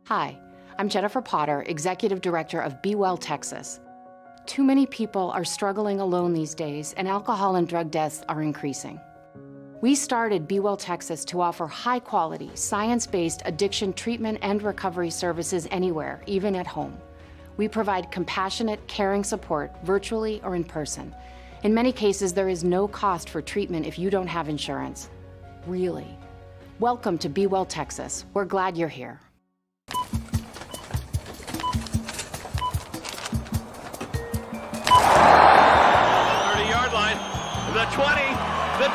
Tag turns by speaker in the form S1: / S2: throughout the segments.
S1: Hi, I'm Jennifer Potter, Executive Director of Be Well Texas. Too many people are struggling alone these days, and alcohol and drug deaths are increasing. We started Be Well Texas to offer high-quality, science-based addiction treatment and recovery services anywhere, even at home. We provide compassionate, caring support virtually or in person. In many cases, there is no cost for treatment if you don't have insurance. Really. Welcome to Be Well Texas. We're glad you're here.
S2: 30-yard line, the 20, the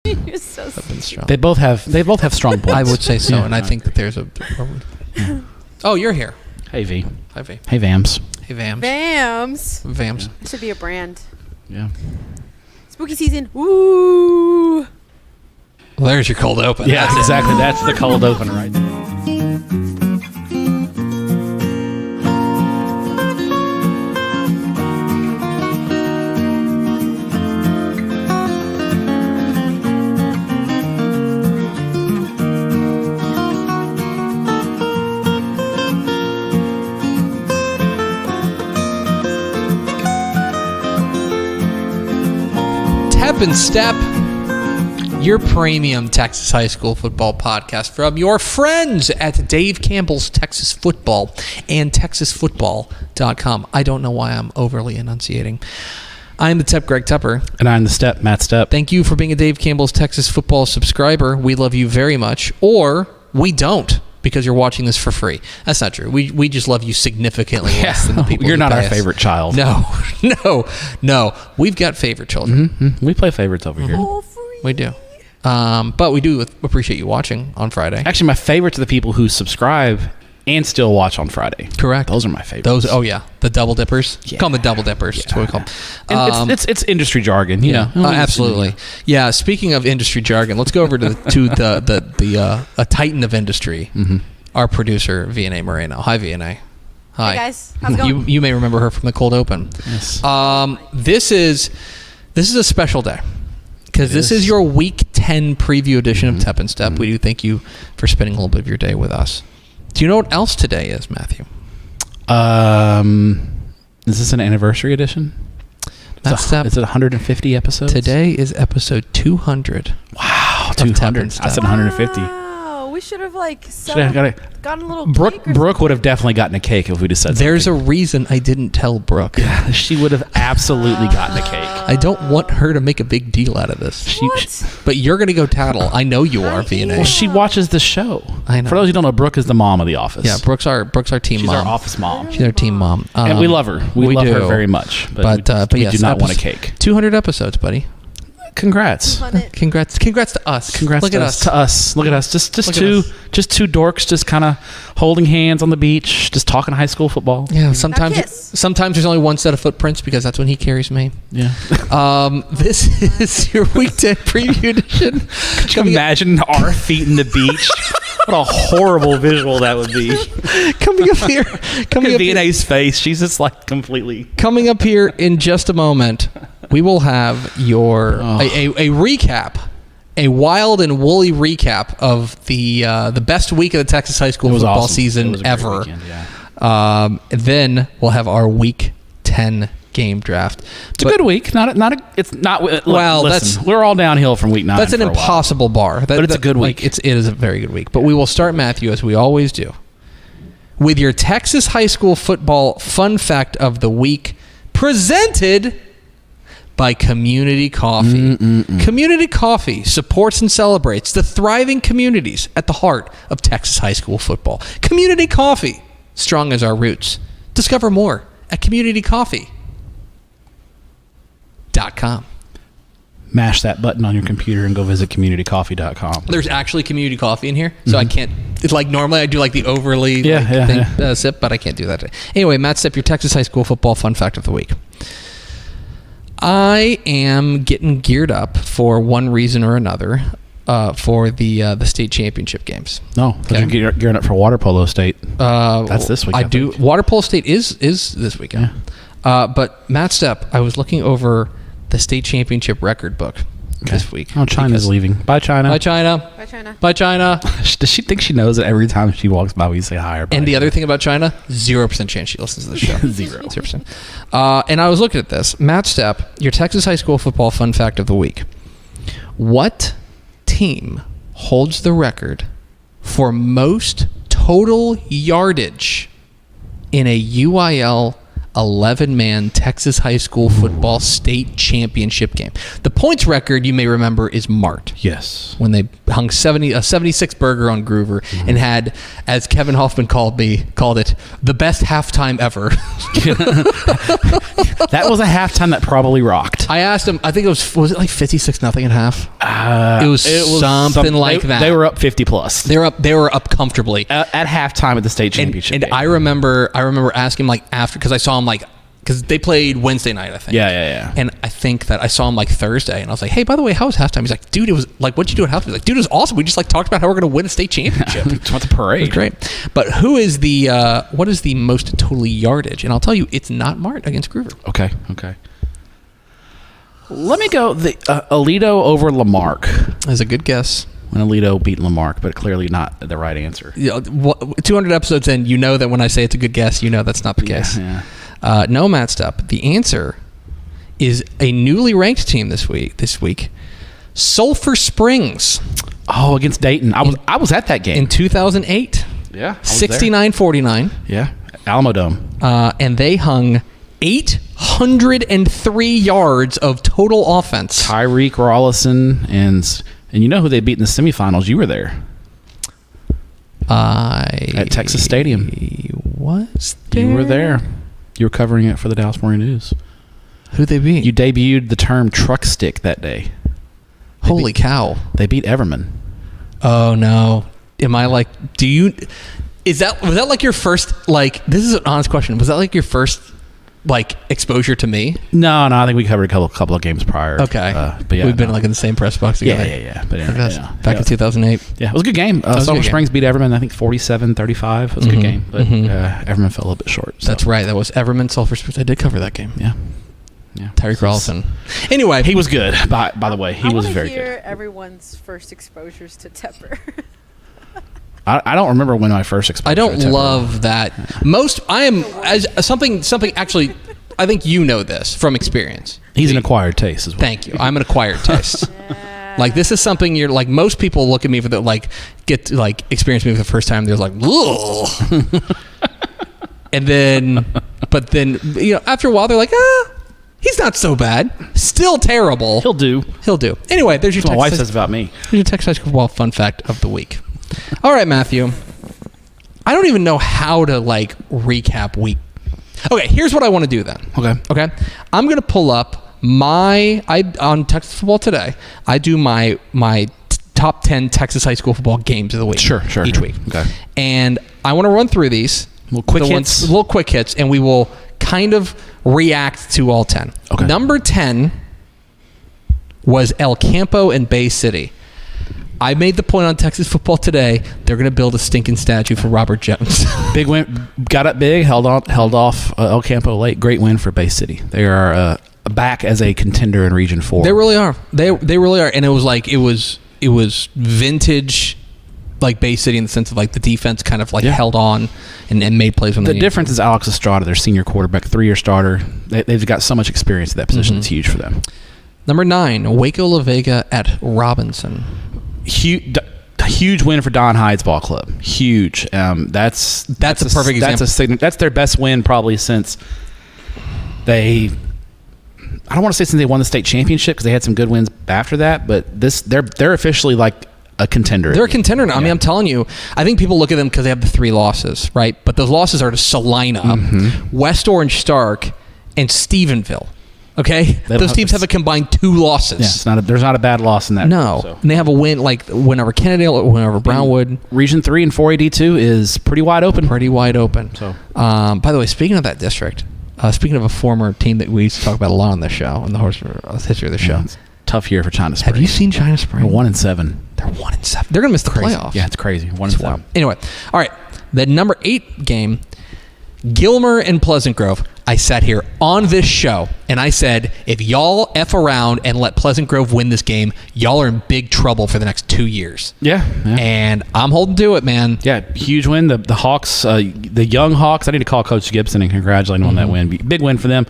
S2: 10.
S3: You're so sweet.
S4: They both have strong points.
S5: I would say so, and I think that there's a. Oh, you're here.
S4: Hey V.
S5: Hi V.
S4: Hey Vams.
S5: Hey Vams.
S3: Vams.
S5: Vams.
S3: This should be a brand.
S4: Yeah.
S3: Spooky season. Woo!
S5: Well, there's your cold open.
S4: Yeah, exactly. That's the cold open right there.
S5: Stepp and Stepp, your premium Texas high school football podcast from your friends at Dave Campbell's Texas Football and TexasFootball.com. I don't know why I'm overly enunciating. I'm the Tepp, Greg Tupper.
S4: And I'm the Stepp, Matt Stepp.
S5: Thank you for being a Dave Campbell's Texas Football subscriber. We love you very much. Or we don't, because you're watching this for free. That's not true. We just love you significantly less than the people
S4: You're
S5: who
S4: not
S5: pay
S4: our
S5: us.
S4: favorite child.
S5: No. We've got favorite children.
S4: Mm-hmm. We play favorites over here.
S3: All free.
S5: We do. But we do appreciate you watching on Friday.
S4: Actually, my favorites are the people who subscribe and still watch on Friday.
S5: Correct.
S4: Those are my favorites.
S5: The double dippers.
S4: Yeah.
S5: Call them the double dippers. That's what we call them.
S4: And it's industry jargon, you know.
S5: Absolutely. Yeah. Speaking of industry jargon, let's go over to a titan of industry.
S4: Mm-hmm.
S5: Our producer VNA Moreno. Hi VNA. Hi.
S3: Hey guys, how's it going?
S5: You may remember her from the cold open.
S4: Yes.
S5: This is a special day because this is your Week 10 preview edition of Tepp and Stepp. We do thank you for spending a little bit of your day with us. Do you know what else today is, Matthew?
S4: Is this an anniversary edition? Is it 150 episodes?
S5: Today is episode 200.
S4: Wow,
S5: Tepp
S4: 200.
S5: and
S4: I said
S5: Stepp.
S4: 150.
S3: Wow, we should have gotten a little
S4: Brooke
S3: cake or
S4: would have definitely gotten a cake if we just said
S5: There's
S4: something.
S5: a reason I didn't tell Brooke.
S4: Yeah, she would have absolutely gotten a cake.
S5: I don't want her to make a big deal out of this.
S3: What?
S5: But you're going to go tattle. I know you are, VNA.
S4: Well, she watches the show.
S5: I know.
S4: For those who don't know, Brooke is the mom of the office.
S5: Yeah, Brooke's our team
S4: She's
S5: mom.
S4: our office mom.
S5: She's our team mom.
S4: And we love her. We love
S5: do.
S4: her very much. But we
S5: yes,
S4: do not want a cake.
S5: 200 episodes, buddy.
S4: Congrats.
S5: Congrats to us.
S4: Congrats
S5: Look
S4: to
S5: at
S4: us. To us. Look at us. Just
S5: Look at
S4: two
S5: us.
S4: just two dorks just kind of holding hands on the beach, just talking high school football.
S5: Yeah,
S3: kiss.
S5: sometimes there's only one set of footprints because that's when he carries me.
S4: Yeah.
S5: This is your Week 10 preview edition.
S4: Could you imagine our feet in the beach? What a horrible visual that would be.
S5: Coming up here.
S4: Look at VNA's face. She's just like completely.
S5: Coming up here in just a moment, we will have your a recap, a wild and woolly recap of the best week of the Texas high school football season ever.
S4: Weekend, yeah.
S5: Then we'll have our Week 10 game draft.
S4: It's a good week. It's not.
S5: Well,
S4: listen, we're all downhill from week 9.
S5: That's an impossible bar.
S4: But it's a good week.
S5: It is a very good week. But we will start, Matthew, as we always do, with your Texas high school football fun fact of the week, presented by Community Coffee. Community Coffee supports and celebrates the thriving communities at the heart of Texas high school football. Community Coffee, strong as our roots. Discover more at communitycoffee.com.
S4: Mash that button on your computer and go visit communitycoffee.com.
S5: There's actually Community Coffee in here, so I can't. It's like normally I do like the overly sip, but I can't do that today. Anyway, Matt Stepp, your Texas high school football fun fact of the week. I am getting geared up for one reason or another for the state championship games.
S4: No, you're gearing up for water polo state. That's this week.
S5: I do. Water polo state is this weekend.
S4: Yeah.
S5: But Matt Stepp, I was looking over the state championship record book this week.
S4: Oh, China's leaving. Bye, China.
S5: Bye, China.
S3: Bye, China.
S5: Bye, China.
S4: Does she think she knows that every time she walks by, we say hi or bye?
S5: And the other thing about China, 0% chance she listens to the show. 0%. And I was looking at this. Matt Stepp, your Texas high school football fun fact of the week. What team holds the record for most total yardage in a UIL 11-man Texas high school football state championship game? The points record, you may remember, is Mart.
S4: Yes.
S5: When they hung a 76 burger on Groover and had, as Kevin Hoffman called it, the best halftime ever.
S4: That was a halftime that probably rocked.
S5: I asked him, I think was it like 56-0 at half? It was something like that.
S4: They were up 50 plus.
S5: They were up comfortably
S4: At halftime at the state championship
S5: and
S4: game.
S5: I remember asking him like after, because I saw him like, because they played Wednesday night, I think.
S4: Yeah.
S5: And I think that I saw him like Thursday, and I was like, hey, by the way, how was halftime? He's like, dude, it was like, what'd you do at halftime? He's like, dude, it was awesome. We just like talked about how we're going to win a state championship.
S4: It's what the parade.
S5: It was great. But what is the most total yardage? And I'll tell you, it's not Mart against Groover.
S4: Okay. Let me go the Alito over Lamarck.
S5: That's a good guess.
S4: When Alito beat Lamarck, but clearly not the right answer.
S5: 200 episodes in, you know that when I say it's a good guess, you know that's not the case.
S4: Yeah.
S5: No, Matt Stepp. The answer is a newly ranked team this week. Sulphur Springs.
S4: Oh, against Dayton. I was at that game
S5: In 2008.
S4: Yeah.
S5: 69-49.
S4: Yeah. Alamo Dome.
S5: And they hung 803 yards of total offense.
S4: Tyreek Rollison and you know who they beat in the semifinals? You were there. At Texas Stadium.
S5: Was there?
S4: You were there. You were covering it for the Dallas Morning News.
S5: Who they beat?
S4: You debuted the term truck stick that day.
S5: Holy cow.
S4: They beat Everman.
S5: Oh, no. Am I like, was that like your first, like, this is an honest question. Was that like your first, like, exposure to me?
S4: No, I think we covered a couple of games prior.
S5: Okay.
S4: But yeah,
S5: we've been like in the same press box together.
S4: Yeah. But
S5: Back in 2008.
S4: Yeah, it was a good game. Sulphur Springs beat Everman, I think 47-35. It was a good game, but Everman fell a little bit short. So.
S5: That's right. That was Everman Sulphur Springs. I did cover that game.
S4: Yeah.
S5: Tyreek Rollison. Anyway,
S4: he was good. By the way, he was very good.
S3: I want to hear everyone's first exposures to Tepper.
S4: I don't remember when my first exposure.
S5: I don't love that. Something actually, I think you know this from experience.
S4: He's an acquired taste as well.
S5: Thank you. I'm an acquired taste. Like, this is something you're like, most people look at me for the, like, get to, like, experience me for the first time. They're like, ugh. And then, you know, after a while, they're like, he's not so bad. Still terrible.
S4: He'll do.
S5: Anyway, there's your
S4: That's what my wife says about me.
S5: There's your Texas high school football fun fact of the week. All right, Matthew. I don't even know how to, like, recap week. Okay, here's what I want to do then. Okay. I'm going to pull up on Texas Football Today, I do my top 10 Texas high school football games of the week.
S4: Sure.
S5: Each week.
S4: Okay.
S5: And I want to run through these. Little quick hits, and we will kind of react to all 10.
S4: Okay.
S5: Number 10 was El Campo and Bay City. I made the point on Texas Football Today, they're going to build a stinking statue for Robert Jones.
S4: Big win. Got up big, held off El Campo late. Great win for Bay City. They are back as a contender in Region 4.
S5: They really are. They really are. And it was like, it was vintage, like, Bay City, in the sense of, like, the defense kind of, like, held on and made plays when they needed.
S4: The difference is Alex Estrada, their senior quarterback, 3-year starter. They've got so much experience at that position. It's huge for them.
S5: Number 9, Waco La Vega at Robinson.
S4: Huge win for Don Hyde's ball club. Huge. That's a perfect example. That's their best win probably since they. I don't want to say since they won the state championship, because they had some good wins after that. But they're officially like a contender.
S5: They're a contender now. I mean, I'm telling you, I think people look at them because they have the 3 losses, right? But those losses are to Salina, West Orange Stark, and Stephenville. Okay, those teams have a combined 2 losses.
S4: Yeah, there's not a bad loss in that.
S5: No,
S4: so.
S5: And they have a win, like, win over Kennedale or win over Brownwood.
S4: Region 3 and 4AD2 is pretty wide open.
S5: So, by the way, speaking of that district, speaking of a former team that we used to talk about a lot on the show, in the history of the show,
S4: it's a tough year for China Spring.
S5: Have you seen China Spring?
S4: They're 1-7.
S5: They're 1-7. They're gonna miss the playoffs.
S4: Yeah, it's crazy. 1-7.
S5: Anyway, all right, the number 8 game, Gilmer and Pleasant Grove. I sat here on this show and I said, if y'all F around and let Pleasant Grove win this game, y'all are in big trouble for the next 2 years.
S4: Yeah.
S5: And I'm holding to it, man.
S4: Yeah, huge win. The Hawks, the young Hawks, I need to call Coach Gibson and congratulate him on that win. Big win for them.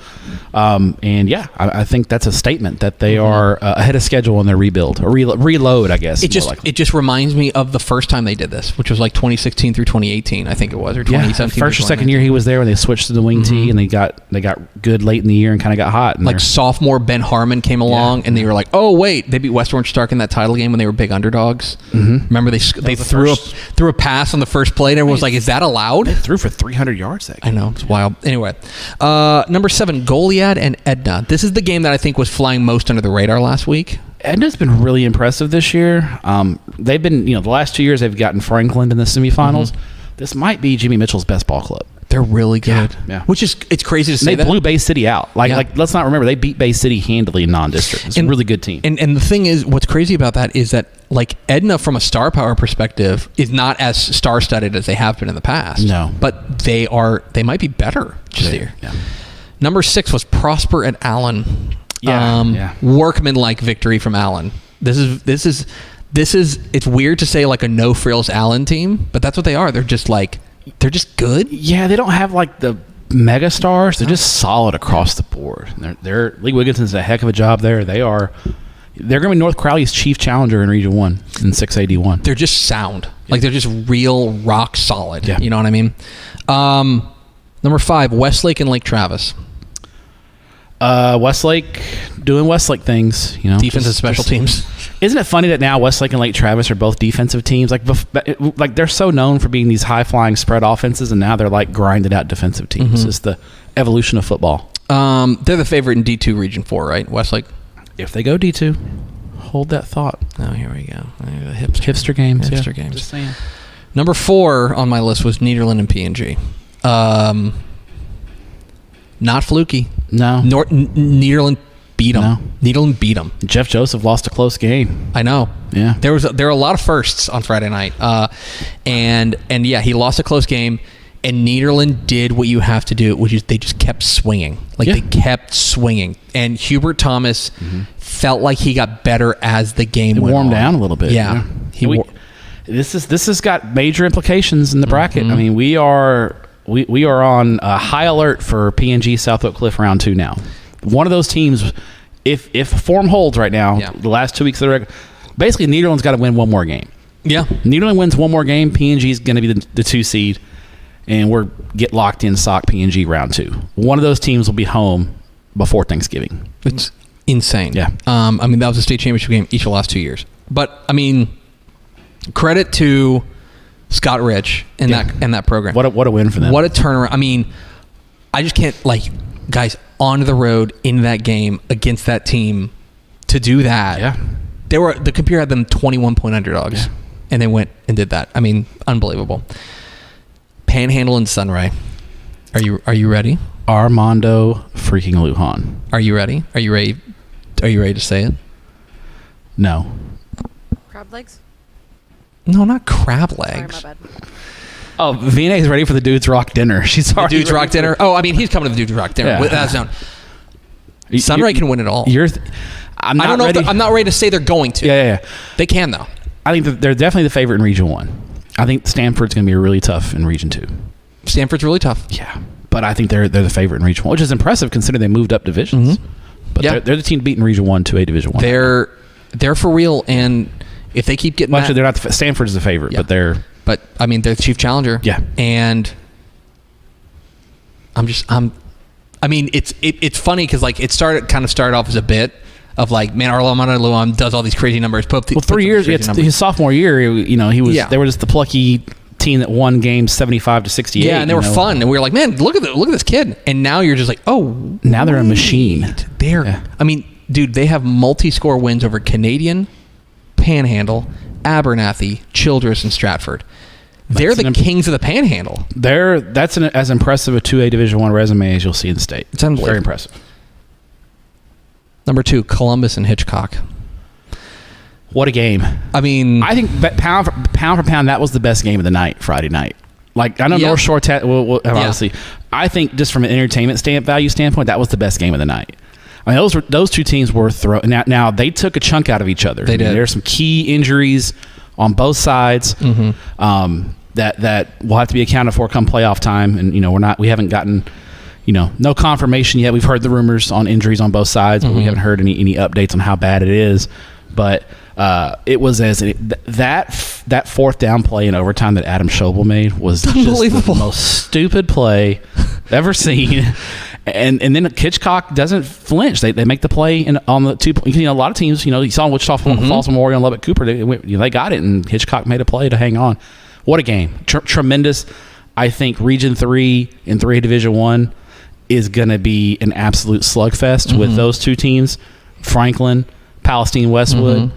S4: And yeah, I think that's a statement that they are ahead of schedule in their rebuild, or reload, I guess.
S5: It just reminds me of the first time they did this, which was like 2016 through 2018, I think it was, or 2017.
S4: First or second year he was there when they switched to the wing tee, and they got good late in the year and kind of got hot.
S5: Like sophomore Ben Harmon came along, and they were like, oh wait, they beat West Orange Stark in that title game when they were big underdogs. Remember they threw a pass on the first play, and everyone was like, is that allowed?
S4: They threw for 300 yards that game.
S5: I know, it's wild. Anyway, number 7, Goliad and Edna. This is the game that I think was flying most under the radar last week.
S4: Edna's been really impressive this year. They've been, the last 2 years they've gotten Franklin in the semifinals. This might be Jimmy Mitchell's best ball club.
S5: They're really good.
S4: Yeah.
S5: Which is, it's crazy to say
S4: they blew Bay City out. Like let's not remember, they beat Bay City handily in non-district. It's a really good team.
S5: And the thing is, what's crazy about that is that like Edna, from a star power perspective, is not as star-studded as they have been in the past.
S4: No.
S5: But they might be better this year.
S4: Yeah.
S5: Number 6 was Prosper and Allen. Workman-like victory from Allen. This is it's weird to say like a no frills Allen team, but that's what they are. They're just good. Yeah,
S4: they don't have like the mega stars. They're just solid across the board. They're Lee Wigginson's a heck of a job there. They're going to be North Crowley's chief challenger in Region 1 in 681.
S5: They're just sound. Like they're just real rock solid.
S4: Yeah.
S5: You know what I mean? Number 5, Westlake and Lake Travis.
S4: Westlake doing Westlake things,
S5: defense and special teams.
S4: Isn't it funny that now Westlake and Lake Travis are both defensive teams? Like they're so known for being these high flying spread offenses, and now they're like grinded out defensive teams. It's the evolution of football.
S5: They're the favorite in D2 Region 4, right? Westlake.
S4: If they go D2, hold that thought.
S5: Oh, here we go.
S4: Hipster games.
S5: Hipster games.
S4: Just saying.
S5: Number 4 on my list was Nederland and P&G. Not fluky.
S4: No.
S5: Nederland beat them.
S4: No.
S5: Nederland beat them.
S4: Jeff Joseph lost a close game.
S5: I know.
S4: Yeah.
S5: There were a lot of firsts on Friday night. And yeah, he lost a close game, and Nederland did what you have to do, which is they just kept swinging. They kept swinging. And Hubert Thomas felt like he got better as the game went
S4: warmed
S5: on.
S4: down a little bit.
S5: Yeah.
S4: This has got major implications in the bracket. I mean, we are on high alert for P&G South Oak Cliff round 2 now. One of those teams, if form holds right now, the last 2 weeks of the regular, basically Nederland's got to win one more game. Yeah. Nederland wins one more game, P&G is going to be the 2 seed, and we're get locked in sock P&G round 2. One of those teams will be home before Thanksgiving.
S5: It's insane.
S4: Yeah.
S5: I mean, that was a state championship game each of the last 2 years. But, I mean, credit to Scott Rich and that program.
S4: What a win for them.
S5: What a turnaround. I mean, I just can't, guys, on the road in that game against that team to do that.
S4: Yeah.
S5: The computer had them 21-point underdogs, and they went and did that. I mean, unbelievable. Panhandle and Sunray. Are you ready?
S4: Armando freaking Lujan.
S5: Are you ready? Are you ready to say it?
S4: No.
S3: Crab legs?
S5: No, not crab legs.
S3: Sorry, my bad.
S4: Oh, Vina is ready for the Dudes Rock dinner. She's already
S5: Dudes Rock dinner. Oh, I mean, he's coming to the Dudes Rock dinner.
S4: Yeah.
S5: That's down. Sunray can win it all.
S4: I'm
S5: not ready to say they're going to.
S4: Yeah.
S5: They can though.
S4: I think that they're definitely the favorite in Region 1. I think Stanford's going to be really tough in Region 2.
S5: Stanford's really tough.
S4: Yeah, but I think they're the favorite in Region 1, which is impressive considering they moved up divisions. But they're the team to beat in Region 1 to a Division 1.
S5: They're for real, and if they keep getting
S4: actually, they're not. Stanford's the favorite, but they're.
S5: But I mean, they're the chief challenger. Yeah, and I mean, it's funny because it started off as a bit of man, Armando Lujan does all these crazy numbers.
S4: 3 years. His sophomore year, he was. They were just the plucky team that won games 75-68.
S5: Yeah, and they were fun, and we were like, man, look at this kid. And now you're just like, oh,
S4: now they're a machine.
S5: I mean, dude, they have multi-score wins over Canadian, Panhandle, Abernathy, Childress, and Stratford. They're the kings of the Panhandle.
S4: That's as impressive a 2A Division 1 resume as you'll see in the state.
S5: It's unbelievable.
S4: Very impressive.
S5: Number 2, Columbus and Hitchcock.
S4: What a game.
S5: I mean,
S4: I think pound for pound, that was the best game of the night, Friday night. Like I know North Shore, obviously. I think just from an entertainment value standpoint, that was the best game of the night. I mean, those two teams were thrown. Now they took a chunk out of each other.
S5: They did.
S4: There's some key injuries on both sides that will have to be accounted for come playoff time. And we haven't gotten no confirmation yet. We've heard the rumors on injuries on both sides, but we haven't heard any updates on how bad it is. But it was that fourth down play in overtime that Adam Schobel made was
S5: unbelievable.
S4: Just the most stupid play ever seen. And then Hitchcock doesn't flinch. They make the play on the 2 point. A lot of teams, you saw Wichita Falls Memorial and Lubbock Cooper. They got it, and Hitchcock made a play to hang on. What a game! Tremendous. I think Region 3 and 3A Division 1 is going to be an absolute slugfest with those two teams, Franklin, Palestine, Westwood.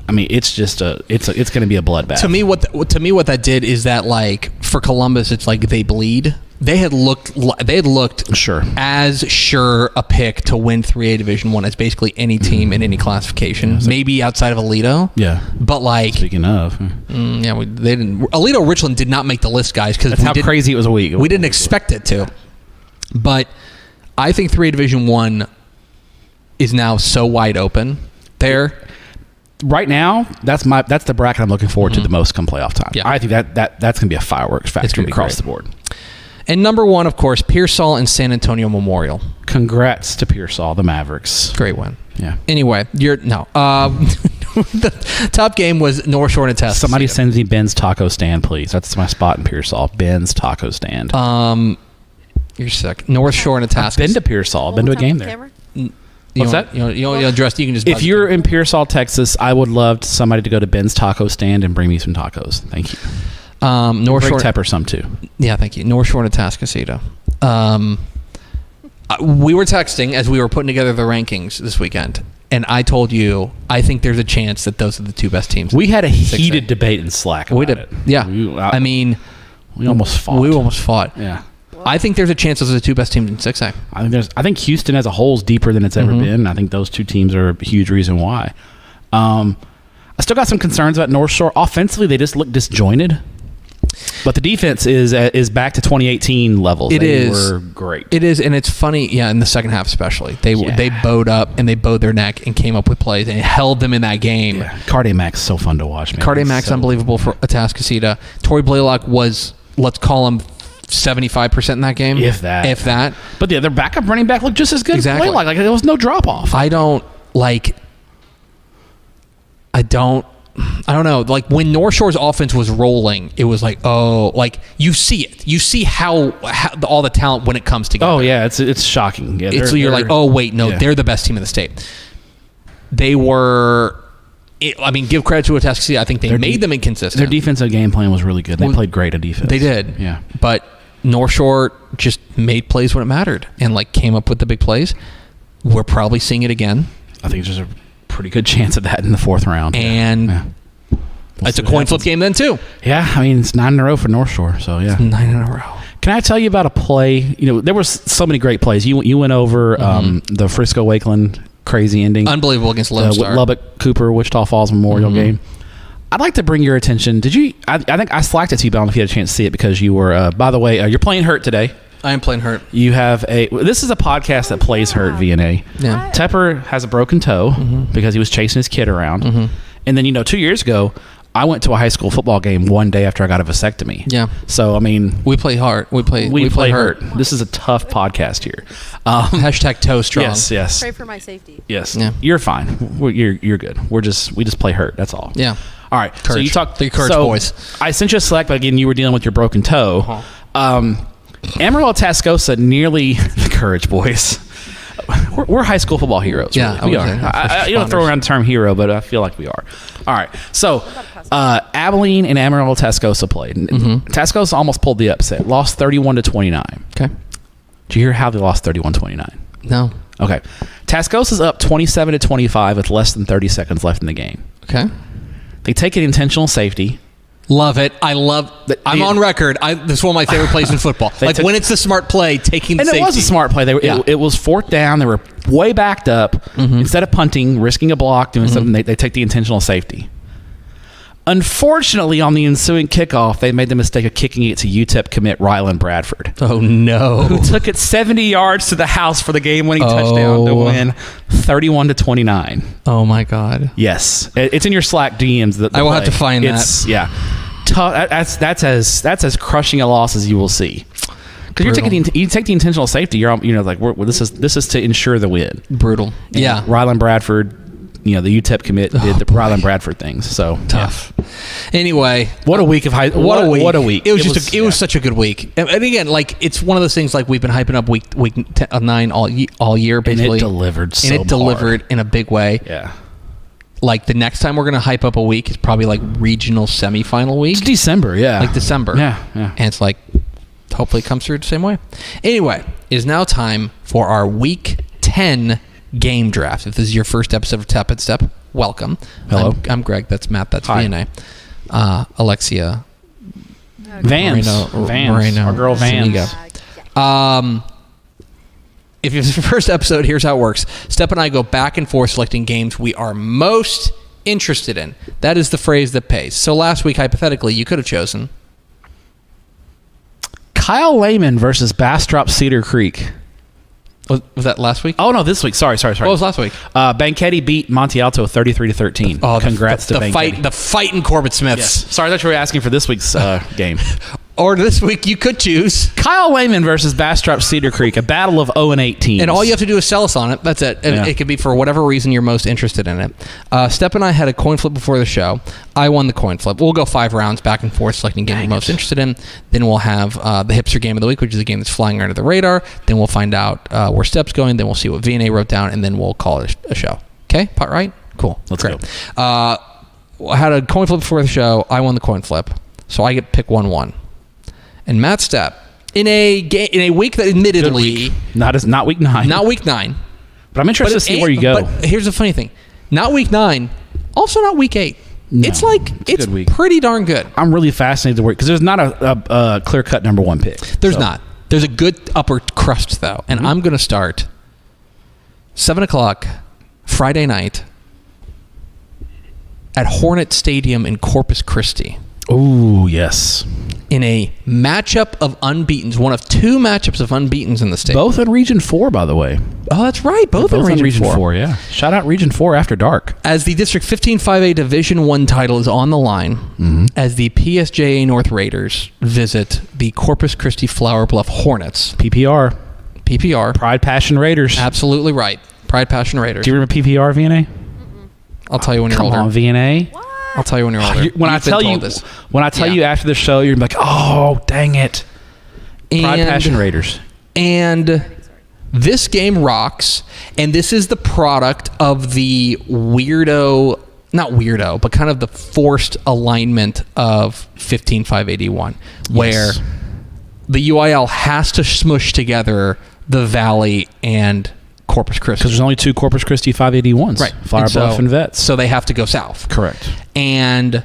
S4: I mean, it's just it's going to be a bloodbath.
S5: To me, what that did is that, like, for Columbus, it's like they bleed. They had looked
S4: sure
S5: as sure a pick to win 3A Division 1 as basically any team in any classification, maybe outside of Alito.
S4: Yeah,
S5: but like
S4: speaking of,
S5: they didn't. Alito Richland did not make the list, guys, because
S4: that's how crazy it was a week.
S5: We didn't expect it to, but I think 3A Division 1 is now so wide open there.
S4: Right now, that's the bracket I'm looking forward to the most come playoff time.
S5: Yeah.
S4: I think that's going to be a fireworks factory across the board.
S5: And number 1, of course, Pearsall and San Antonio Memorial.
S4: Congrats to Pearsall, the Mavericks.
S5: Great win.
S4: Yeah.
S5: Anyway, the top game was North Shore and Atascocita.
S4: Somebody sends me Ben's Taco Stand, please. That's my spot in Pearsall. Ben's Taco Stand.
S5: You're sick. North Shore and Atascocita.
S4: I've been to Pearsall. I've been to a game there.
S5: What's
S4: that?
S5: You can just.
S4: If you're in Pearsall, Texas, I would love somebody to go to Ben's Taco Stand and bring me some tacos. Thank you.
S5: North Shore
S4: Tepper some too.
S5: Yeah, thank you. North Shore and Atascocita. We were texting as we were putting together the rankings this weekend, and I told you I think there's a chance that those are the two best teams.
S4: We had a heated debate in Slack about it.
S5: Yeah,
S4: we almost fought. Yeah.
S5: I think there's a chance those are the two best teams in 6A.
S4: I think Houston as a whole is deeper than it's ever been. I think those two teams are a huge reason why. I still got some concerns about North Shore. Offensively, they just look disjointed. But the defense is back to 2018 levels. They were great.
S5: It is, and it's funny, in the second half especially. They bowed up and they bowed their neck and came up with plays and held them in that game.
S4: Yeah. Carde Mack's so fun to watch, man.
S5: Carde Mack's unbelievable for Atascocita. Torrey Blaylock was, let's call him 75% in that game. If that.
S4: But their backup running back looked just as good
S5: exactly.
S4: as Blaylock. Like there was no drop off.
S5: I don't know. Like when North Shore's offense was rolling, it was like, you see it. You see how all the talent when it comes together.
S4: Oh yeah, it's shocking. Yeah,
S5: you're like, oh wait, no, they're the best team in the state. They were. Give credit to Atascocita. I think they made them inconsistent.
S4: Their defensive game plan was really good. They played great at defense.
S5: They did.
S4: Yeah,
S5: but North Shore just made plays when it mattered and came up with the big plays. We're probably seeing it again.
S4: I think there's a pretty good chance of that in the fourth round.
S5: And it's a coin flip game then too.
S4: Yeah, it's 9 in a row for North Shore. So yeah,
S5: it's 9 in a row.
S4: Can I tell you about a play? There were so many great plays. You went over the Frisco Wakeland crazy ending,
S5: unbelievable against Lone Star,
S4: Lubbock Cooper Wichita Falls Memorial game. I'd like to bring your attention. Did you? I think I slacked it to you, but I don't know if you had a chance to see it because you were. By the way, you're playing hurt today.
S5: I am playing hurt.
S4: You have this is a podcast that plays hurt, VNA.
S5: Yeah.
S4: Tepper has a broken toe because he was chasing his kid around. And then, 2 years ago, I went to a high school football game one day after I got a vasectomy.
S5: Yeah.
S4: So,
S5: we play hard. We play hurt.
S4: This is a tough podcast here.
S5: Hashtag toe strong.
S4: Yes.
S3: Pray for my safety.
S4: Yes.
S5: Yeah.
S4: You're fine. You're good. We just play hurt. That's all.
S5: Yeah.
S4: All right.
S5: Courage.
S4: So you talked.
S5: The courage boys.
S4: I sent you a Slack, but again, you were dealing with your broken toe. Amarillo Tascosa, nearly the courage boys. We're high school football heroes.
S5: Yeah,
S4: really. We are. I don't throw around the term hero, but I feel like we are. All right. So, Abilene and Amarillo Tascosa played. Tascosa almost pulled the upset. Lost 31-29.
S5: Okay.
S4: Did you hear how they lost 31-29?
S5: No.
S4: Okay. Tascosa's up 27-25 with less than 30 seconds left in the game.
S5: Okay.
S4: They take an intentional safety.
S5: Love it. I'm on record. This is one of my favorite plays in football. When it's the smart play, taking the safety.
S4: And it was a smart play. It was fourth down. They were way backed up. Instead of punting, risking a block, doing something, they take the intentional safety. Unfortunately, on the ensuing kickoff, they made the mistake of kicking it to UTEP commit Ryland Bradford.
S5: Oh, no.
S4: Who took it 70 yards to the house for the game-winning touchdown to win 31-29.
S5: Oh, my God.
S4: Yes. It's in your Slack DMs.
S5: I will have to find that.
S4: Yeah. That's as crushing a loss as you will see. Because you take the intentional safety. You're like this is to ensure the win.
S5: Brutal. Yeah.
S4: Ryland Bradford, the UTEP commit did the Ryland Bradford things. So
S5: tough. Yeah. Anyway,
S4: what a week of high. What a week.
S5: It was such a good week. And again, like it's one of those things like we've been hyping up week 9 all year basically.
S4: And it delivered.
S5: Delivered in a big way.
S4: Yeah.
S5: Like the next time we're gonna hype up a week is probably like regional semifinal week.
S4: It's December. Yeah.
S5: Like December.
S4: Yeah.
S5: And it's like. Hopefully it comes through the same way. Anyway, it is now time for our Week 10 game draft. If this is your first episode of Tap and Step, welcome.
S4: Hello.
S5: I'm Greg. That's Matt. That's
S4: Hi.
S5: VNA. Alexia.
S4: Vans.
S5: Moreno.
S4: Our girl Vans.
S5: If it's your first episode, here's how it works. Stepp and I go back and forth selecting games we are most interested in. That is the phrase that pays. So last week, hypothetically, you could have chosen...
S4: Kyle Lehman versus Bastrop Cedar Creek.
S5: Was that last week?
S4: Oh no, this week. Sorry.
S5: What was last week?
S4: Banchetti beat Monte Alto 33-13.
S5: Oh,
S4: congrats to Banchetti.
S5: The fight in Corbett Smiths.
S4: Yes. Sorry, I thought you were asking for this week's game.
S5: Or this week you could choose
S4: Kyle Lehman versus Bastrop Cedar Creek, a battle of 0-8 teams.
S5: And all you have to do is sell us on it. That's it. And it could be for whatever reason you're most interested in it. Stepp and I had a coin flip before the show. I won the coin flip. We'll go 5 rounds back and forth selecting game we're most interested in. Then we'll have the hipster game of the week, which is a game that's flying under the radar. Then we'll find out where Stepp's going. Then we'll see what VNA wrote down, and then we'll call it a show. Okay? Pot right? Cool.
S4: Let's go.
S5: I had a coin flip before the show. I won the coin flip. So I get to pick 1-1. And Matt Stepp, in a week that admittedly...
S4: Not week 9.
S5: Not week 9.
S4: But I'm interested to see where you go.
S5: But here's the funny thing. Not week 9. Also not week 8.
S4: No,
S5: it's pretty darn good.
S4: I'm really fascinated to work because there's not a clear-cut number 1 pick.
S5: There's not. There's a good upper crust, though. And I'm going to start 7 o'clock Friday night at Hornet Stadium in Corpus Christi.
S4: Oh, yes.
S5: In a matchup of unbeatens, one of 2 matchups of unbeatens in the state.
S4: Both in Region 4, by the way.
S5: Oh, that's right. Both in Region 4.
S4: Yeah. Shout out Region 4 after dark.
S5: As the District 15-5A Division I title is on the line, as the PSJA North Raiders visit the Corpus Christi Flower Bluff Hornets.
S4: PPR. Pride, Passion, Raiders.
S5: Absolutely right. Pride, Passion, Raiders.
S4: Do you remember PPR, VNA?
S5: I'll tell you when you're older.
S4: Come on, VNA.
S3: What?
S5: I'll tell you when you're older.
S4: When I tell you after the show, you're like, oh, dang it. Pride, Passion, Raiders.
S5: And this game rocks, and this is the product of the not weirdo, but kind of the forced alignment of 15-581, where the UIL has to smush together the Valley and Corpus Christi.
S4: Because there's only 2 Corpus Christi 581s.
S5: Right.
S4: Flower Bluff and Vets.
S5: So they have to go south.
S4: Correct.
S5: And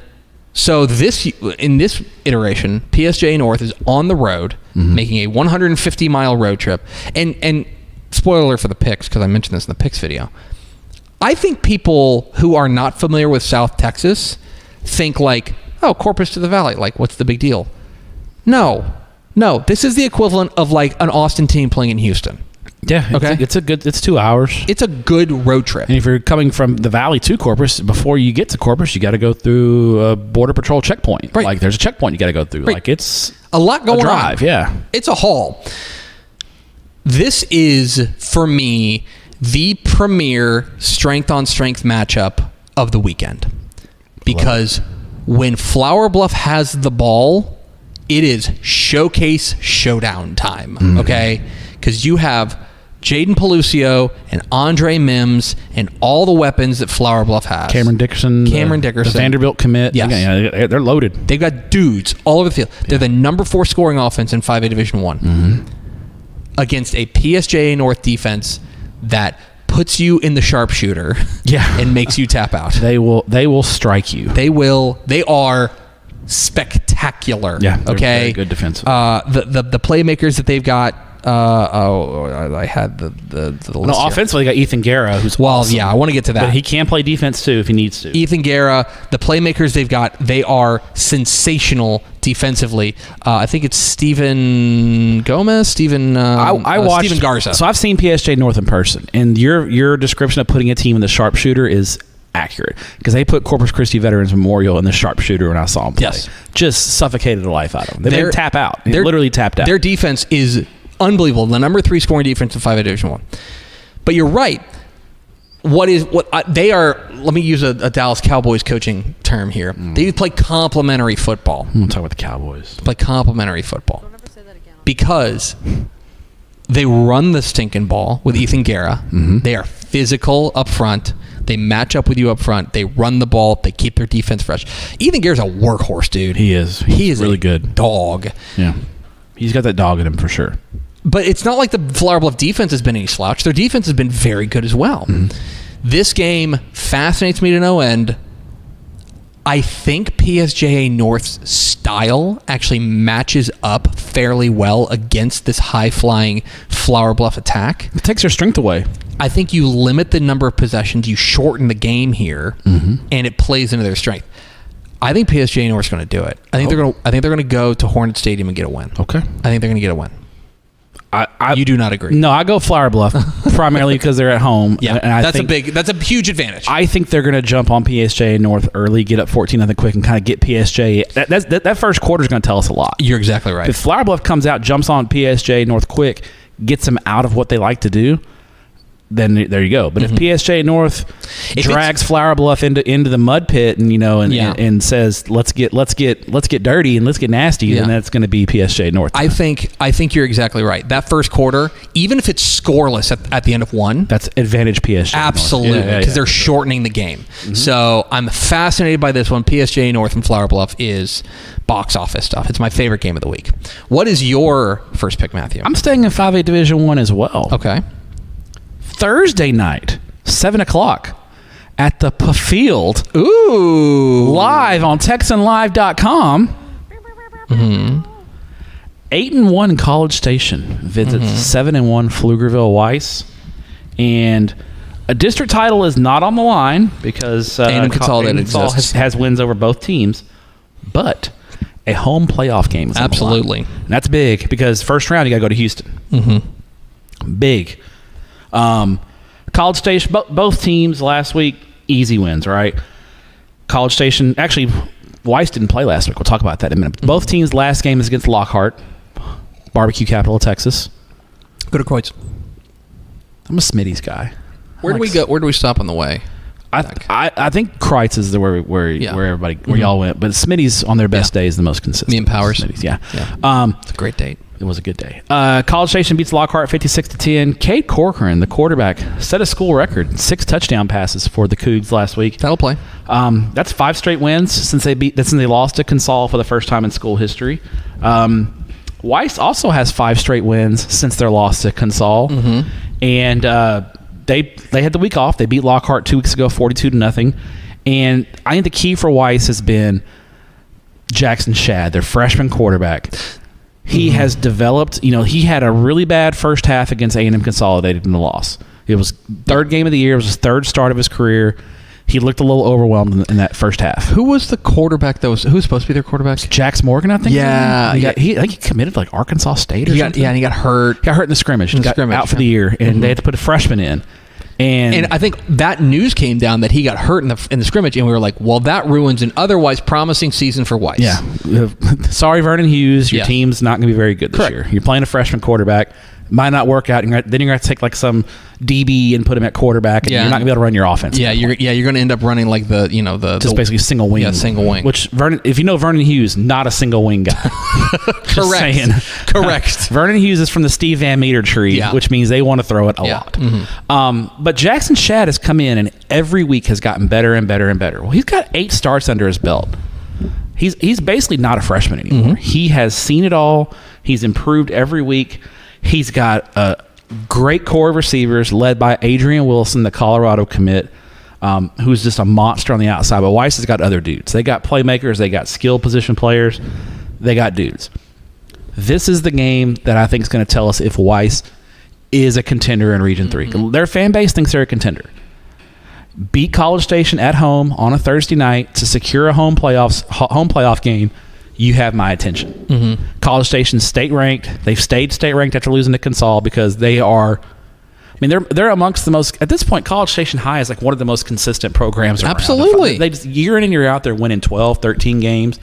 S5: so in this iteration, PSJ North is on the road, making a 150-mile road trip. And spoiler alert for the picks, because I mentioned this in the picks video. I think people who are not familiar with South Texas think like, oh, Corpus to the Valley. Like, what's the big deal? No. This is the equivalent of like an Austin team playing in Houston.
S4: Yeah.
S5: Okay.
S4: It's 2 hours.
S5: It's a good road trip.
S4: And if you're coming from the Valley to Corpus, before you get to Corpus, you got to go through a Border Patrol checkpoint.
S5: Right.
S4: Like, there's a checkpoint you got to go through.
S5: Right.
S4: Like, it's
S5: a lot going
S4: a drive,
S5: on.
S4: Yeah.
S5: It's a haul. This is, for me, the premier strength-on-strength matchup of the weekend. Because when Flower Bluff has the ball, it is showcase showdown time, okay? Because you have Jaden Pelucio and Andre Mims and all the weapons that Flower Bluff has.
S4: Cameron Dickerson. The Vanderbilt commit.
S5: Yes.
S4: Yeah, they're loaded.
S5: They've got dudes all over the field. They're the number 4 scoring offense in 5A Division 1 against a PSJA North defense that puts you in the sharpshooter and makes you tap out.
S4: They will strike you.
S5: They are spectacular.
S4: Yeah, they're
S5: okay.
S4: very good defensive.
S5: The playmakers that they've got I had the list
S4: No,
S5: here.
S4: offensively, they got Ethan Guerra, who's awesome.
S5: Yeah, I want to get to that.
S4: But he can play defense, too, if he needs to.
S5: Ethan Guerra, the playmakers they've got, they are sensational defensively. I think it's Steven Gomez, Steven Garza.
S4: So I've seen PSG North in person, and your description of putting a team in the sharpshooter is accurate, because they put Corpus Christi Veterans Memorial in the sharpshooter when I saw them play.
S5: Yes.
S4: Just suffocated the life out of them. They didn't tap out. They literally tapped out.
S5: Their defense is unbelievable. The number 3 scoring defense in 5A Division I. But you're right. They are, let me use a Dallas Cowboys coaching term here. They play complementary football.
S4: I'm talking about the Cowboys.
S5: Play complementary football.
S3: Don't ever say that again.
S5: Because they run the stinking ball with Ethan Guerra. They are physical up front. They match up with you up front. They run the ball. They keep their defense fresh. Ethan Guerra's a workhorse, dude.
S4: He is.
S5: He is
S4: really
S5: a
S4: good
S5: dog.
S4: Yeah. He's got that dog in him for sure.
S5: But it's not like the Flower Bluff defense has been any slouch. Their defense has been very good as well. This game fascinates me to no end. I think PSJA North's style actually matches up fairly well against this high-flying Flower Bluff attack.
S4: It takes their strength away.
S5: I think you limit the number of possessions, you shorten the game here, and it plays into their strength. I think PSJA North's going to do it. I think they're going to go to Hornet Stadium and get a win.
S4: Okay.
S5: I think they're going to get a win. You do not agree?
S4: No, I go Flower Bluff primarily because they're at home.
S5: Yeah,
S4: and
S5: that's a huge advantage.
S4: I think they're going to jump on PSJ North early, get up 14-0 quick, and kind of get PSJ. That first quarter is going to tell us a lot.
S5: You're exactly right.
S4: If Flower Bluff comes out, jumps on PSJ North quick, gets them out of what they like to do, then there you go. But if PSJ North drags Flower Bluff into the mud pit and says let's get dirty and let's get nasty, then that's going to be PSJ North.
S5: I think you're exactly right. That first quarter, even if it's scoreless at the end of one,
S4: that's advantage PSJ.
S5: Absolutely, because they're shortening the game. So I'm fascinated by this one. PSJ North and Flower Bluff is box office stuff. It's my favorite game of the week. What is your first pick, Matthew?
S4: I'm staying in 5A Division I as well.
S5: Okay.
S4: Thursday night, 7:00 at the Field.
S5: Ooh.
S4: Live on TexanLive.com. 8-1 College Station visits 7-1 Pflugerville Weiss. And a district title is not on the line because
S5: A&M Consolidated
S4: has wins over both teams. But a home playoff game is on the line.
S5: Absolutely.
S4: And that's big because first round you got to go to Houston. Big. College Station, both teams last week, easy wins, right? College Station, actually, Weiss didn't play last week. We'll talk about that in a minute. Both teams' last game is against Lockhart, barbecue capital of Texas.
S5: Go to Kreutz.
S4: I'm a Smitty's guy.
S5: Where do we go? Where do we stop on the way?
S4: I think Kreutz is where y'all went, but Smitty's on their best day is the most consistent.
S5: Me and Powers.
S4: Smitty's, yeah.
S5: It's a great date.
S4: It was a good day. College Station beats Lockhart 56-10. Cade Corcoran, the quarterback, set a school record, 6 touchdown passes for the Cougs last week.
S5: That'll play.
S4: That's 5 straight wins since they lost to Consol for the first time in school history. Weiss also has 5 straight wins since their loss to Consol, and they had the week off. They beat Lockhart 2 weeks ago, 42-0. And I think the key for Weiss has been Jackson Shadd, their freshman quarterback. He has developed, he had a really bad first half against A&M Consolidated in the loss. It was third game of the year. It was his third start of his career. He looked a little overwhelmed in that first half.
S5: Who was the quarterback who was supposed to be their quarterback?
S4: Jax Morgan, I think.
S5: Yeah.
S4: I think he committed to Arkansas State or something.
S5: And he got hurt.
S4: Got hurt in the scrimmage. He got out for the year, and they had to put a freshman in. And
S5: I think that news came down that he got hurt in the scrimmage, and we were like, well, that ruins an otherwise promising season for Weiss.
S4: Yeah. Sorry, Vernon Hughes. Your team's not going to be very good this year. You're playing a freshman quarterback. Might not work out. Then you're going to have to take some DB and put him at quarterback, and you're not going to be able to run your offense.
S5: Yeah, you're going to end up running like just
S4: basically single wing.
S5: Yeah, single wing.
S4: Which if you know Vernon Hughes, not a single wing guy.
S5: Correct.
S4: Vernon Hughes is from the Steve Van Meter tree, which means they want to throw it a lot. But Jackson Shadd has come in and every week has gotten better and better and better. Well, he's got 8 starts under his belt. He's basically not a freshman anymore. He has seen it all. He's improved every week. He's got a great core of receivers led by Adrian Wilson, the Colorado commit, who's just a monster on the outside. But Weiss has got other dudes. They got playmakers. They got skill position players. They got dudes. This is the game that I think is going to tell us if Weiss is a contender in Region 3. Their fan base thinks they're a contender. Beat College Station at home on a Thursday night to secure a home playoff game. You have my attention. College Station's state ranked. They've stayed state ranked after losing to Consol because they are. I mean, they're amongst the most at this point. College Station High is like one of the most consistent programs around.
S5: Absolutely,
S4: they just year in and year out they're winning 12, 13 games.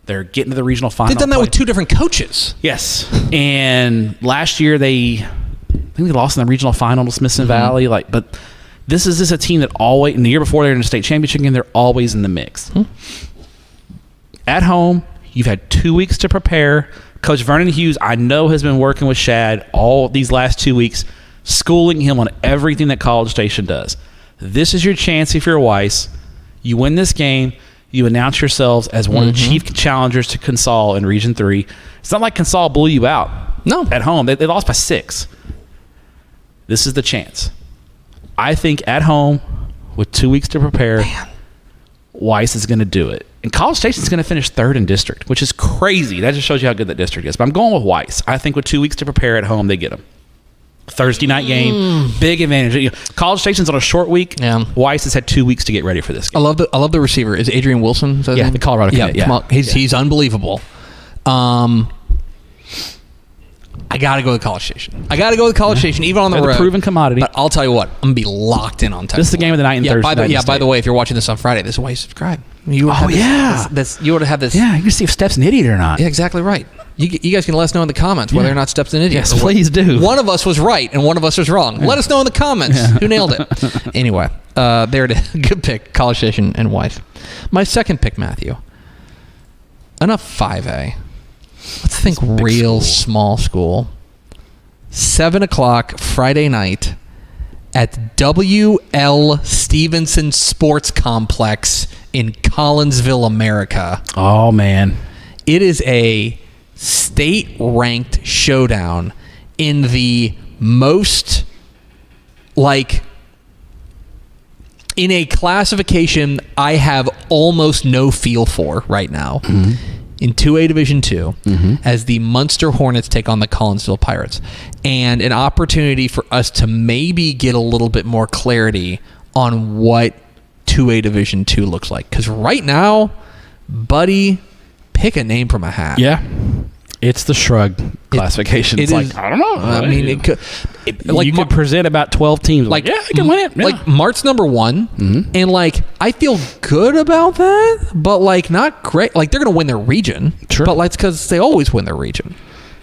S4: They're getting to the regional final.
S5: They've done that with 2 different coaches.
S4: Yes, and last year I think they lost in the regional final to Smithson Valley. But this is a team that always. And the year before they were in the state championship game, they're always in the mix. At home, you've had 2 weeks to prepare. Coach Vernon Hughes, I know, has been working with Shad all these last 2 weeks, schooling him on everything that College Station does. This is your chance if you're Weiss. You win this game, you announce yourselves as one of the chief challengers to Consol in Region 3. It's not like Consol blew you out.
S5: No.
S4: At home. They lost by 6. This is the chance. I think at home, with 2 weeks to prepare, Weiss is going to do it. And College Station's going to finish 3rd in district, which is crazy. That just shows you how good that district is. But I'm going with Weiss. I think with 2 weeks to prepare at home, they get them. Thursday night game, big advantage. College Station's on a short week.
S5: Yeah.
S4: Weiss has had 2 weeks to get ready for this game.
S5: I love the receiver. Is Adrian Wilson? Is that his name?
S4: The Colorado kid. Yeah.
S5: He's unbelievable. I got to go with College Station. Even on the
S4: They're
S5: road.
S4: the proven commodity.
S5: But I'll tell you what, I'm going to be locked in on Texas.
S4: This is the game of the night and Thursday.
S5: By the way, if you're watching this on Friday, this is why you subscribe. You would you would have this.
S4: Yeah, you can see if Stepp's an idiot or not.
S5: Yeah, exactly right. You guys can let us know in the comments whether or not Stepp's an idiot.
S4: Yes, please do.
S5: One of us was right and one of us was wrong. Let us know in the comments who nailed it. Anyway, there it is. Good pick, College Station and Weiss. My second pick, Matthew. Enough 5A. Let's think real small school. 7 o'clock Friday night at W.L. Stevenson Sports Complex in Collinsville, America.
S4: Oh, man.
S5: It is a state-ranked showdown in the most, in a classification I have almost no feel for right now. In 2A Division 2, as the Munster Hornets take on the Collinsville Pirates, and an opportunity for us to maybe get a little bit more clarity on what 2A Division 2 looks like. Because right now, buddy, pick a name from a hat.
S4: Yeah. It's the shrug classification. It's like, I don't know.
S5: I mean, it could.
S4: You could present about 12 teams. I can win it. Yeah.
S5: Like, Mart's number 1, and, I feel good about that, but, not great. Like, they're going to win their region.
S4: Sure.
S5: But, it's because they always win their region.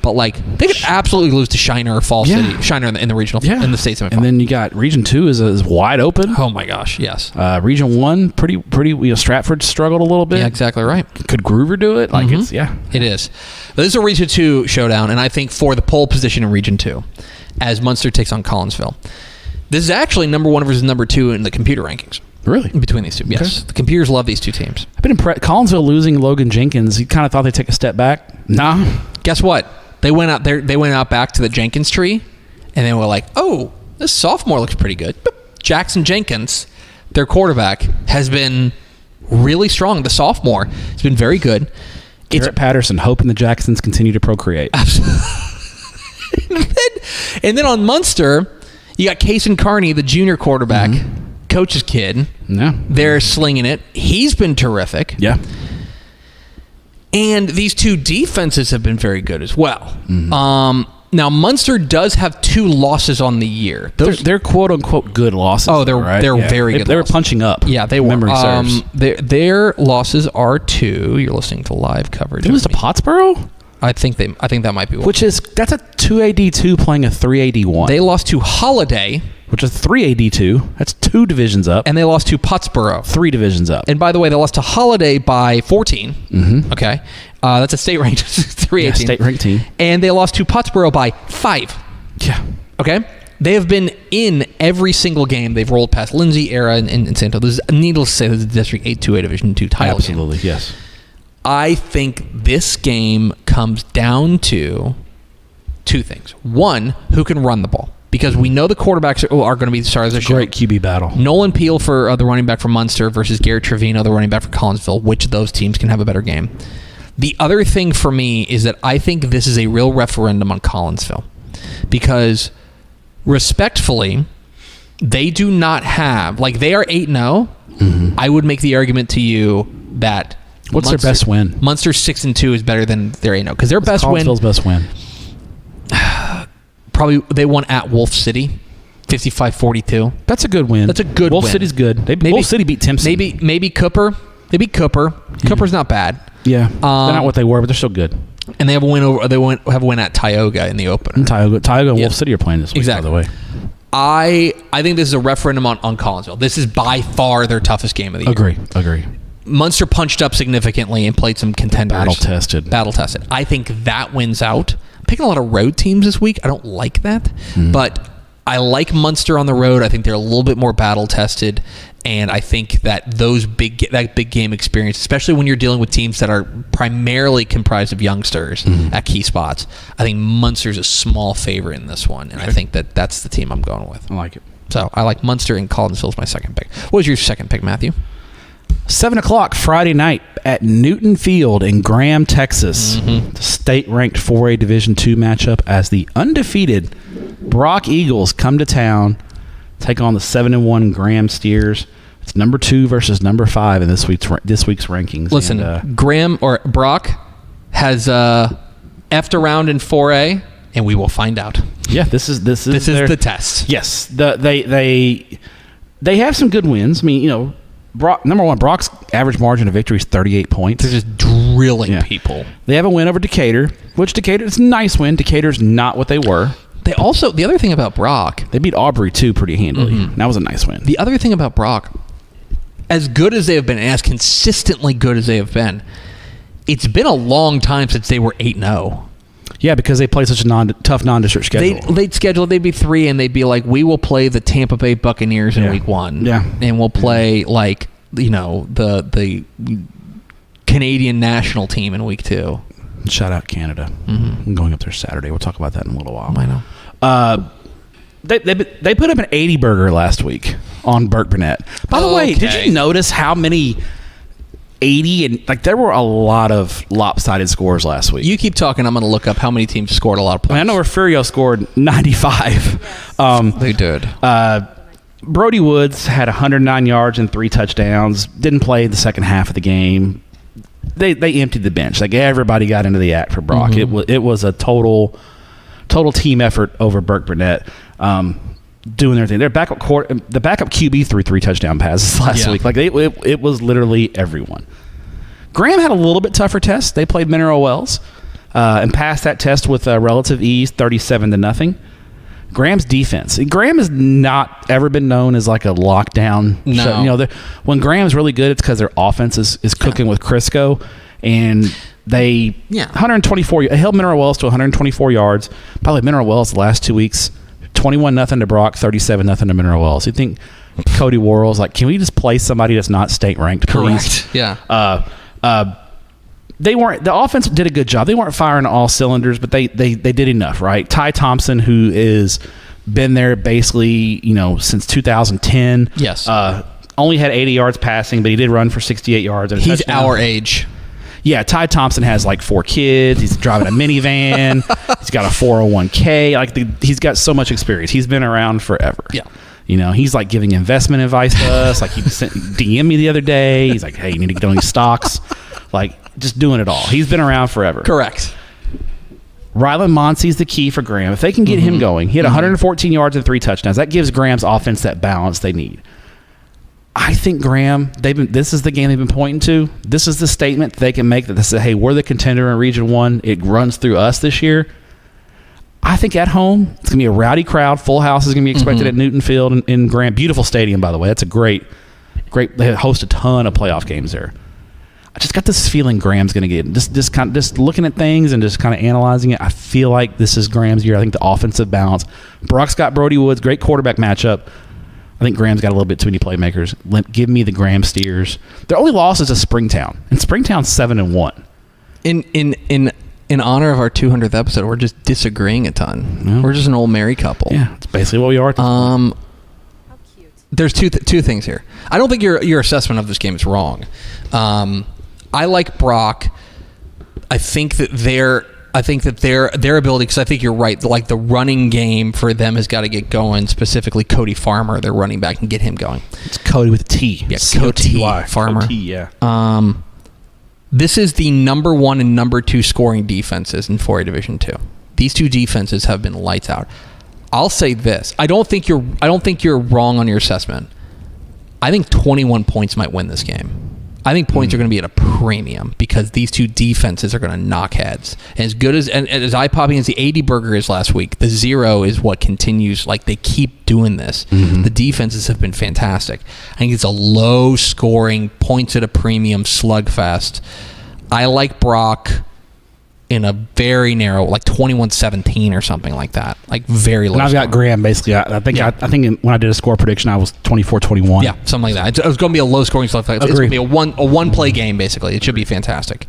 S5: But, they could absolutely lose to Shiner or Fall City. Shiner in the regional, in the state semifinal.
S4: And then you got Region 2 is wide open.
S5: Oh, my gosh, yes.
S4: Region 1, pretty. Stratford struggled a little bit.
S5: Yeah, exactly right.
S4: Could Groover do it?
S5: It is. But this is a Region 2 showdown, and I think for the pole position in Region 2, as Munster takes on Collinsville. This is actually number 1 versus number 2 in the computer rankings.
S4: Really?
S5: Between these two.
S4: Okay.
S5: Yes. The computers love these two teams.
S4: I've been impressed. Collinsville losing Logan Jenkins, you kind of thought they'd take a step back. Nah.
S5: Guess what? They went out there. They went out back to the Jenkins tree, and they were like, "Oh, this sophomore looks pretty good." Jackson Jenkins, their quarterback, has been really strong. The sophomore has been very good.
S4: Garrett Patterson hoping the Jacksons continue to procreate.
S5: And then on Munster, you got Kason Carney, the junior quarterback, coach's kid.
S4: Yeah,
S5: they're slinging it. He's been terrific.
S4: Yeah.
S5: And these two defenses have been very good as well. Now, Munster does have 2 losses on the year.
S4: They're quote-unquote good losses.
S5: Oh, they're very good.
S4: They were punching up.
S5: Yeah, they were.
S4: Memory serves.
S5: Their losses are 2. You're listening to live coverage.
S4: It was to Pottsboro?
S5: I think that might be one.
S4: That's a 2AD2 playing a 3AD1.
S5: They lost to Holiday,
S4: which is 3AD2. That's 2 divisions up.
S5: And they lost to Pottsboro,
S4: 3 divisions up.
S5: And by the way, they lost to Holiday by 14. Okay. That's a state-ranked 3A team.
S4: State-ranked team.
S5: And they lost to Pottsboro by 5.
S4: Yeah.
S5: Okay. They have been in every single game. They've rolled past Lindsay, Era, and Santo. This is, needless to say, this is the District 8 2A Division 2 title.
S4: Absolutely, yes.
S5: I think this game comes down to 2 things. One, who can run the ball? Because we know the quarterbacks are going to be the stars of the show.
S4: Great QB battle.
S5: Nolan Peel for the running back from Munster versus Garrett Trevino, the running back for Collinsville. Which of those teams can have a better game? The other thing for me is that I think this is a real referendum on Collinsville, because respectfully, they do not have, like, they are 8-0. I would make the argument to you that
S4: what's their best win?
S5: Munster's 6-2 is better than their 8-0, because their best win.
S4: Collinsville's best win.
S5: Probably they won at Wolf City, 55-42.
S4: That's a good win.
S5: That's a good
S4: Wolf
S5: win.
S4: City's good. Wolf City beat Timpson.
S5: Maybe Cooper. They beat Cooper. Cooper's not bad.
S4: Yeah, they're not what they were, but they're still good.
S5: And they have a win over. Have a win at Tioga in the opener.
S4: And Tioga and Wolf City are playing this week,
S5: exactly.
S4: by the way.
S5: I think this is a referendum on Collinsville. This is by far their toughest game of the year.
S4: Agree.
S5: Munster punched up significantly and played some contenders. Battle tested. I think that wins out. I'm picking a lot of road teams this week. I don't like that, but I like Munster on the road. I think they're a little bit more battle tested, and I think that that big game experience, especially when you're dealing with teams that are primarily comprised of youngsters at key spots, I think Munster's a small favorite in this one, and I think that's the team I'm going with.
S4: I like it.
S5: So I like Munster, and Collinsville's my second pick. What was your second pick, Matthew?
S4: 7:00 Friday night at Newton Field in Graham, Texas. The state-ranked 4A Division II matchup as the undefeated Brock Eagles come to town, take on the 7-1 Graham Steers. It's number 2 versus number 5 in this week's rankings.
S5: Listen, Graham or Brock has effed around in 4A, and we will find out.
S4: Yeah, this is
S5: the test.
S4: Yes, they have some good wins. I mean, number 1, Brock's average margin of victory is 38 points.
S5: They're just drilling people.
S4: They have a win over Decatur, which it's a nice win. Decatur's not what they were.
S5: They also, the other thing about Brock,
S4: they beat Aubrey too pretty handily. That was a nice win.
S5: The other thing about Brock, as good as they have been, and as consistently good as they have been, it's been a long time since they were 8-0.
S4: Yeah, because they play such a tough non-district schedule.
S5: They'd be 3, and they'd be like, we will play the Tampa Bay Buccaneers in week 1.
S4: Yeah.
S5: And we'll play, like, the Canadian national team in week 2.
S4: Shout out Canada. I'm going up there Saturday. We'll talk about that in a little while.
S5: I know.
S4: They put up an 80 burger last week on Burke Burnett. By the way, did you notice how many 80 and there were a lot of lopsided scores last week?
S5: You keep talking. I'm going to look up how many teams scored a lot of points.
S4: I know Refugio scored 95.
S5: They did.
S4: Brody Woods had 109 yards and 3 touchdowns. Didn't play the second half of the game. They emptied the bench. Like, everybody got into the act for Brock. It was a total team effort over Burke Burnett, doing their thing. The backup QB threw 3 touchdown passes last week. Like, it was literally everyone. Graham had a little bit tougher test. They played Mineral Wells and passed that test with relative ease, 37-0. Graham's defense. Graham has not ever been known as like a lockdown.
S5: No.
S4: When Graham's really good, it's because their offense is cooking with Crisco, and they 124. Held Mineral Wells to 124 yards. By the way, Mineral Wells the last 2 weeks, 21-0 to Brock, 37-0 to Mineral Wells. You think Cody Worrell's like, can we just play somebody that's not state ranked, please?
S5: Correct. Yeah.
S4: The offense did a good job. They weren't firing all cylinders, but they did enough, right? Ty Thompson, who is been there basically, since 2010.
S5: Yes.
S4: Only had 80 yards passing, but he did run for 68 yards. And
S5: he's
S4: touchdown.
S5: Our age.
S4: Yeah, Ty Thompson has like 4 kids. He's driving a minivan. He's got a 401k. He's got so much experience. He's been around forever.
S5: Yeah.
S4: He's like giving investment advice to us. Like, he DM'd me the other day. He's like, hey, you need to get on these stocks. Like, just doing it all. He's been around forever.
S5: Correct.
S4: Rylan Monsey's the key for Graham. If they can get him going, he had 114 yards and 3 touchdowns. That gives Graham's offense that balance they need. I think Graham, this is the game they've been pointing to. This is the statement they can make that they say, hey, we're the contender in Region 1. It runs through us this year. I think at home, it's going to be a rowdy crowd. Full house is going to be expected at Newton Field in Graham. Beautiful stadium, by the way. That's a great, they host a ton of playoff games there. I just got this feeling Graham's going to get just looking at things and just kind of analyzing it. I feel like this is Graham's year. I think the offensive balance. Brock's got Brody Woods, great quarterback matchup. I think Graham's got a little bit too many playmakers. Give me the Graham Steers. Their only loss is to Springtown, and Springtown's 7-1.
S5: In honor of our 200th episode, we're just disagreeing a ton.
S4: Yeah.
S5: We're just an old married couple.
S4: Yeah, it's basically what we are. At this point.
S3: How cute.
S5: There's two things here. I don't think your assessment of this game is wrong. I like Brock I think that their ability, because I think you're right, like the running game for them has got to get going, specifically Cody Farmer, their running back, and get him going.
S4: It's Cody with a T.
S5: Yeah, Cody Farmer.
S4: Cody, yeah.
S5: This is the number 1 and number 2 scoring defenses in 4A Division 2. These two defenses have been lights out. I'll say this. I don't think you're wrong on your assessment. I think 21 points might win this game. I think points are going to be at a premium because these two defenses are going to knock heads. And as good and as eye-popping as the 80 burger is last week, the 0 is what continues. Like, they keep doing this. Mm-hmm. The defenses have been fantastic. I think it's a low-scoring, points at a premium slugfest. I like Brock in a very narrow, like 21-17 or something like that. Like, very low.
S4: And I've got Graham, basically. I think when I did a score prediction, I was 24-21.
S5: Yeah, something like that. It was going to be a low-scoring stuff. It's going to be a one-play game, basically. It should be fantastic.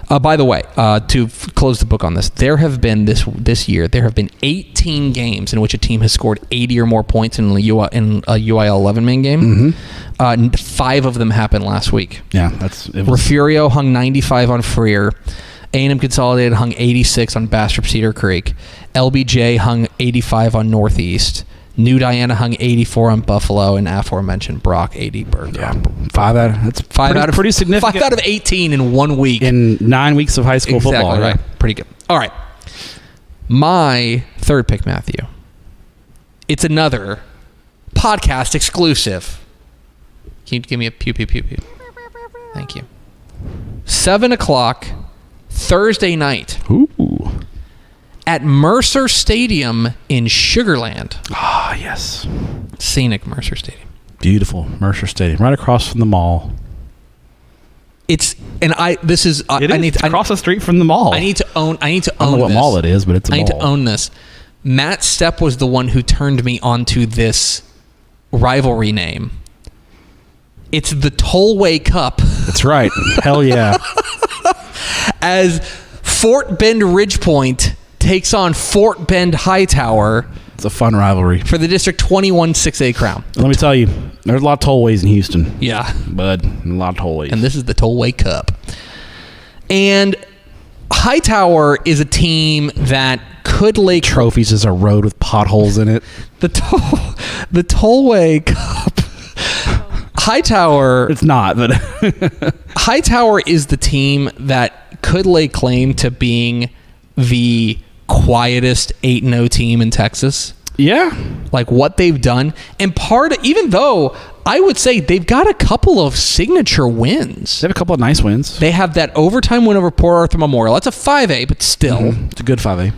S5: By the way, to close the book on this, there have been this year, there have been 18 games in which a team has scored 80 or more points in a UIL 11-man game. Mm-hmm. 5 of them happened last week.
S4: Yeah,
S5: Refugio hung 95 on Freer. A&M Consolidated hung 86 on Bastrop Cedar Creek. LBJ hung 85 on Northeast. New Diana hung 84 on Buffalo, and aforementioned Brock 80 Burger.
S4: Yeah, 5 out of pretty significant.
S5: 5 out of 18 in 1 week.
S4: In 9 weeks of high school football.
S5: Right. Yeah. Pretty good. All right. My third pick, Matthew. It's another podcast exclusive. Can you give me a pew, pew, pew, pew? Thank you. 7 o'clock Thursday night.
S4: Ooh.
S5: At Mercer Stadium in Sugar Land.
S4: Ah, yes.
S5: Scenic Mercer Stadium.
S4: Beautiful Mercer Stadium, right across from the mall.
S5: It's across
S4: the street from the mall.
S5: I need to own
S4: I don't know what mall it is, but it's a mall.
S5: I need to own this. Matt Stepp was the one who turned me onto this rivalry name. It's the Tollway Cup.
S4: That's right. Hell yeah.
S5: As Fort Bend Ridgepoint takes on Fort Bend Hightower.
S4: It's a fun rivalry.
S5: For the District 21 6A crown.
S4: Let me tell you, there's a lot of tollways in Houston.
S5: Yeah.
S4: Bud, a lot of tollways.
S5: And this is the Tollway Cup. And Hightower is a team that could lay
S4: trophies as a road with potholes in it.
S5: The Tollway Cup. Hightower.
S4: It's not, but
S5: Hightower is the team that could lay claim to being the quietest 8-0 team in Texas.
S4: Yeah.
S5: Like what they've done. And even though I would say they've got a couple of signature wins.
S4: They have a couple of nice wins.
S5: They have that overtime win over Port Arthur Memorial. That's a 5A, but still.
S4: Mm-hmm. It's a good 5A.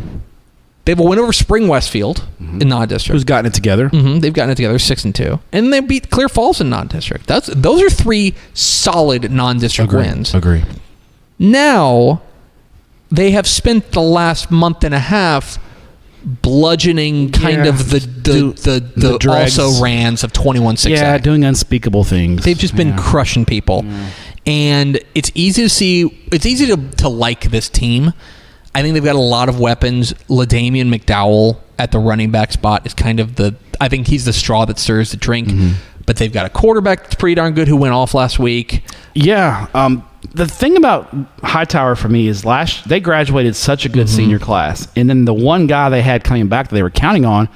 S5: They have a win over Spring Westfield in non-district.
S4: Who's gotten it together.
S5: Mm-hmm. They've gotten it together 6-2. And they beat Clear Falls in non-district. Those are 3 solid non-district wins.
S4: Agree.
S5: Now, they have spent the last month and a half bludgeoning kind of the also rans of 21-6A.
S4: Yeah, doing unspeakable things.
S5: They've just been crushing people. Yeah. And it's easy to see, it's easy to like this team. I think they've got a lot of weapons. LaDamian McDowell at the running back spot is kind of I think he's the straw that stirs the drink. Mm-hmm. But they've got a quarterback that's pretty darn good who went off last week.
S4: Yeah. The thing about Hightower for me is they graduated such a good senior class. And then the one guy they had coming back that they were counting on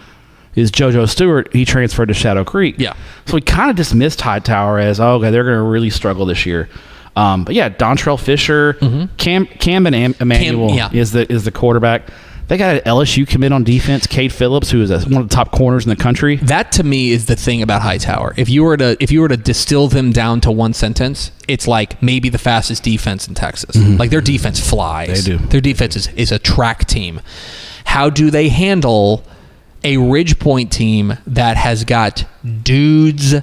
S4: is JoJo Stewart. He transferred to Shadow Creek.
S5: Yeah.
S4: So we kind of dismissed Hightower as, okay, they're going to really struggle this year. But yeah, Dontrell Fisher, Camden Emmanuel is the quarterback. They got an LSU commit on defense, Cade Phillips, who is one of the top corners in the country.
S5: That to me is the thing about Hightower. If you were to distill them down to one sentence, it's like maybe the fastest defense in Texas. Mm-hmm. Like their defense flies.
S4: They do.
S5: Their defense is a track team. How do they handle a Ridgepoint team that has got dudes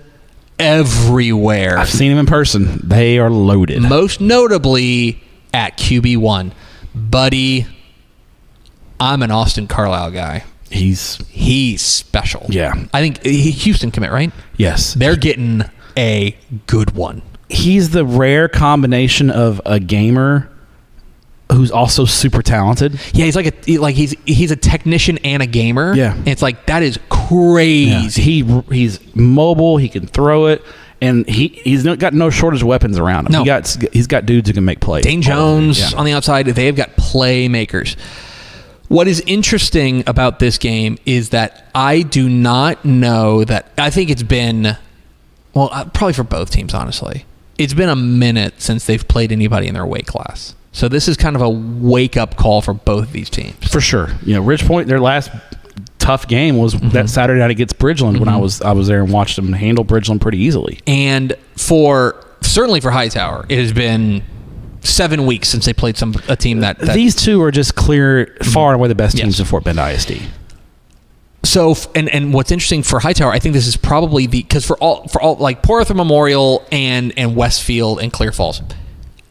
S5: everywhere?
S4: I've seen them in person. They are loaded.
S5: Most notably at QB1. Buddy, I'm an Austin Carlisle guy. He's special.
S4: Yeah.
S5: I think Houston commit, right?
S4: Yes.
S5: They're getting a good one.
S4: He's the rare combination of a gamer who's also super talented.
S5: Yeah, he's a technician and a gamer.
S4: Yeah.
S5: And it's like that is crazy.
S4: Yeah. He's mobile, he can throw it, And he's got no shortage of weapons around him.
S5: No.
S4: He's got dudes who can make plays.
S5: Dane Jones on the outside. They have got playmakers. What is interesting about this game is that I do not know that. I think it's been, well, probably for both teams, honestly. It's been a minute since they've played anybody in their weight class. So this is kind of a wake-up call for both of these teams.
S4: For sure. Ridge Point, their last tough game was that Saturday night against Bridgeland when I was there and watched them handle Bridgeland pretty easily.
S5: And certainly for Hightower, it has been 7 weeks since they played a team that
S4: these two are just clear, far and away the best teams in Fort Bend ISD.
S5: So and what's interesting for Hightower, I think this is probably because for all like Port Arthur Memorial and Westfield and Clear Falls,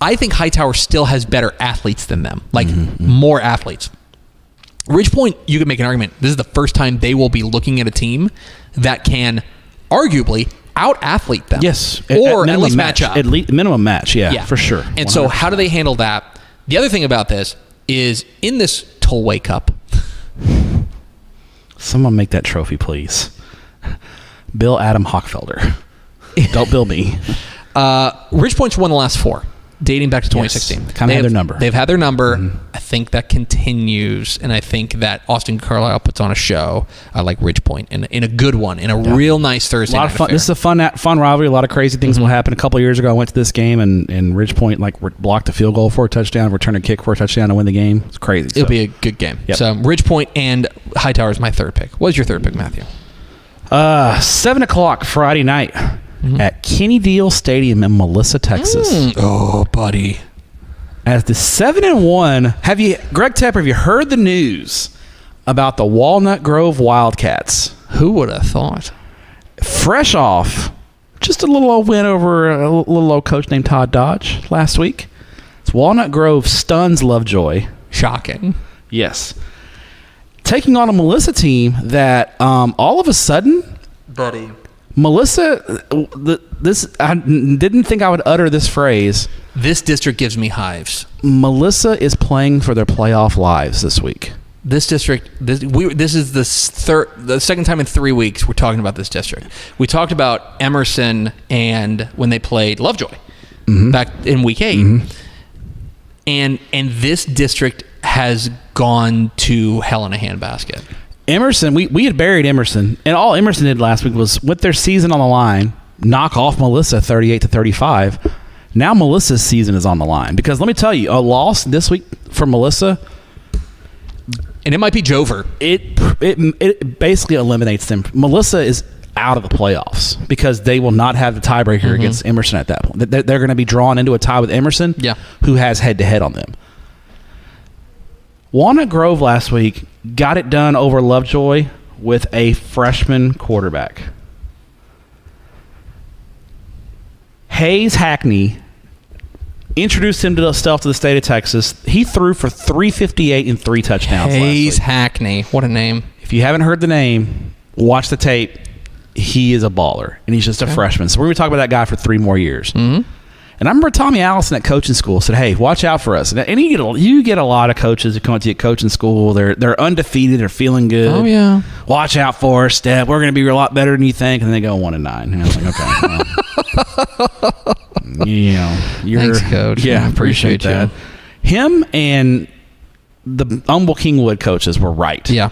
S5: I think Hightower still has better athletes than them, like more athletes. Ridge Point, you could make an argument. This is the first time they will be looking at a team that can arguably out-athlete them.
S4: Yes.
S5: Or at least match up.
S4: At least minimum match, yeah, for sure.
S5: And 100%. So how do they handle that? The other thing about this is in this Tollway Cup.
S4: Someone make that trophy, please. Bill Adam Hochfelder. Don't bill me.
S5: Ridge Point's won the last 4. Dating back to 2016.
S4: Yes, kind of had their number.
S5: They've had their number. I think that continues, and I think that Austin Carlisle puts on a show. I like Ridge Point in a good one, in a real nice Thursday night affair.
S4: This is a fun rivalry. A lot of crazy things will happen. A couple of years ago, I went to this game, and Ridge Point blocked a field goal for a touchdown, returned a kick for a touchdown to win the game. It's crazy.
S5: It'll be a good game. Yep. So Ridge Point and Hightower is my third pick. What is your third pick, Matthew?
S4: 7 o'clock Friday night. At Kenny Deal Stadium in Melissa, Texas.
S5: Oh, buddy.
S4: As the 7-1, Greg Tepper, have you heard the news about the Walnut Grove Wildcats?
S5: Who would have thought?
S4: Fresh off just a little old win over a little old coach named Todd Dodge last week. It's Walnut Grove stuns Lovejoy.
S5: Shocking.
S4: Yes. Taking on a Melissa team that all of a sudden,
S5: buddy,
S4: Melissa, I didn't think I would utter this phrase.
S5: This district gives me hives.
S4: Melissa is playing for their playoff lives this week.
S5: This district, this is the second time in 3 weeks we're talking about this district. We talked about Emerson and when they played Lovejoy back in week 8, and this district has gone to hell in a handbasket.
S4: Emerson, we had buried Emerson, and all Emerson did last week was, with their season on the line, knock off Melissa 38-35. Now Melissa's season is on the line, because let me tell you, a loss this week for Melissa,
S5: and it might be Jover.
S4: It basically eliminates them. Melissa is out of the playoffs because they will not have the tiebreaker against Emerson at that point. They're going to be drawn into a tie with Emerson, who has head-to-head on them. Walnut Grove last week got it done over Lovejoy with a freshman quarterback. Hayes Hackney introduced himself to the state of Texas. He threw for 358 and 3 touchdowns last week.
S5: Hayes Hackney. What a name.
S4: If you haven't heard the name, watch the tape. He is a baller, and he's just a freshman. So we're going to talk about that guy for 3 more years. And I remember Tommy Allison at coaching school said, "Hey, watch out for us." And you get a lot of coaches who come to you at coaching school. They're undefeated. They're feeling good.
S5: Oh yeah.
S4: Watch out for us, Stepp. We're going to be a lot better than you think. And they go 1-9. And I was like, okay. Well,
S5: thanks, coach.
S4: Yeah, appreciate that. Him and the Humble Kingwood coaches were right.
S5: Yeah.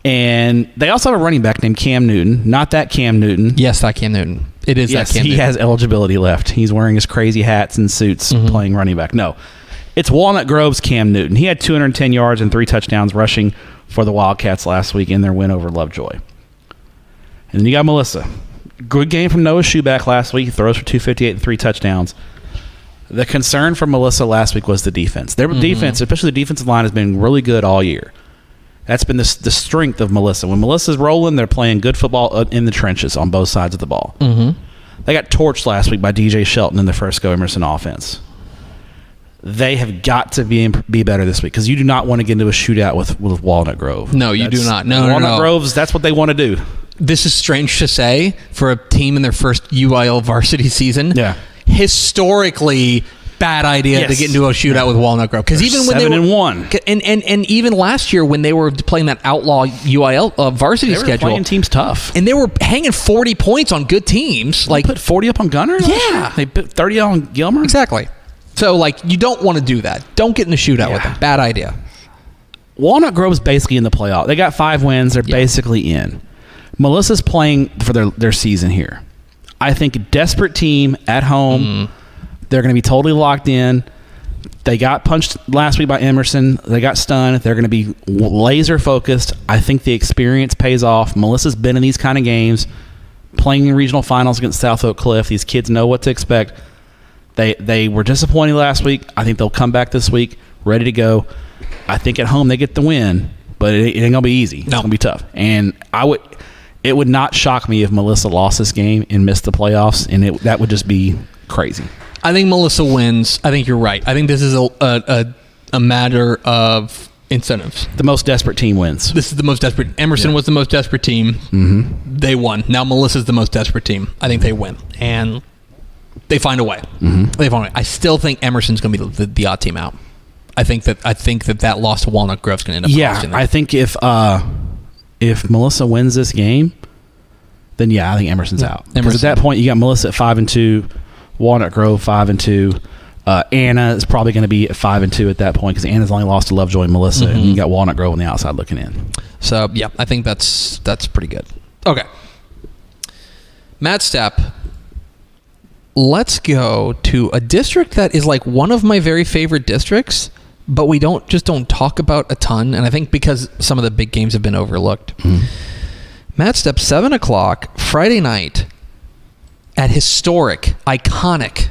S4: And they also have a running back named Cam Newton. Not that Cam Newton.
S5: Yes, that Cam Newton. It is that Cam Newton.
S4: He has eligibility left. He's wearing his crazy hats and suits playing running back. No, it's Walnut Grove's Cam Newton. He had 210 yards and 3 touchdowns rushing for the Wildcats last week in their win over Lovejoy. And then you got Melissa. Good game from Noah Schuback last week. He throws for 258 and 3 touchdowns. The concern for Melissa last week was the defense. Their defense, especially the defensive line, has been really good all year. That's been the strength of Melissa. When Melissa's rolling, they're playing good football in the trenches on both sides of the ball. They got torched last week by DJ Shelton in the Frisco Emerson offense. They have got to be better this week, because you do not want to get into a shootout with Walnut Grove.
S5: No, you do not. No,
S4: Walnut Grove's, that's what they want to do.
S5: This is strange to say for a team in their first UIL varsity season.
S4: Yeah.
S5: Historically, bad idea to get into a shootout with Walnut Grove. Because even when they were
S4: 7-1,
S5: and even last year when they were playing that outlaw UIL varsity
S4: they were
S5: schedule,
S4: playing teams tough,
S5: and they were hanging 40 points on good teams.
S4: Like put 40 up on Gunner.
S5: Yeah,
S4: they put 30 on Gilmer.
S5: Exactly. So like you don't want to do that. Don't get in a shootout with them. Bad idea.
S4: Walnut Grove's basically in the playoff. They got 5 wins. They're basically in. Melissa's playing for their season here. I think a desperate team at home. They're going to be totally locked in. They got punched last week by Emerson. They got stunned. They're going to be laser focused. I think the experience pays off. Melissa's been in these kind of games, playing in regional finals against South Oak Cliff. These kids know what to expect. They were disappointing last week. I think they'll come back this week ready to go. I think at home they get the win, but it ain't going to be easy. It's going to be tough. And it would not shock me if Melissa lost this game and missed the playoffs, and that would just be crazy.
S5: I think Melissa wins. I think you're right. I think this is a matter of incentives.
S4: The most desperate team wins.
S5: This is the most desperate. Emerson was the most desperate team. Mm-hmm. They won. Now Melissa's the most desperate team. I think they win. And they find a way. Mm-hmm. They find a way. I still think Emerson's going to be the odd team out. I think that loss to Walnut Grove's going to end up costing them. I
S4: think if Melissa wins this game, then I think Emerson's out. Because at that point, you got Melissa at 5-2, Walnut Grove 5-2. Anna is probably going to be at 5-2 at that point because Anna's only lost to Lovejoy and Melissa, and you got Walnut Grove on the outside looking in.
S5: So I think that's pretty good. Okay, Matt Stepp. Let's go to a district that is like one of my very favorite districts, but we don't talk about a ton, and I think because some of the big games have been overlooked. Matt Stepp, 7:00 Friday night at historic, iconic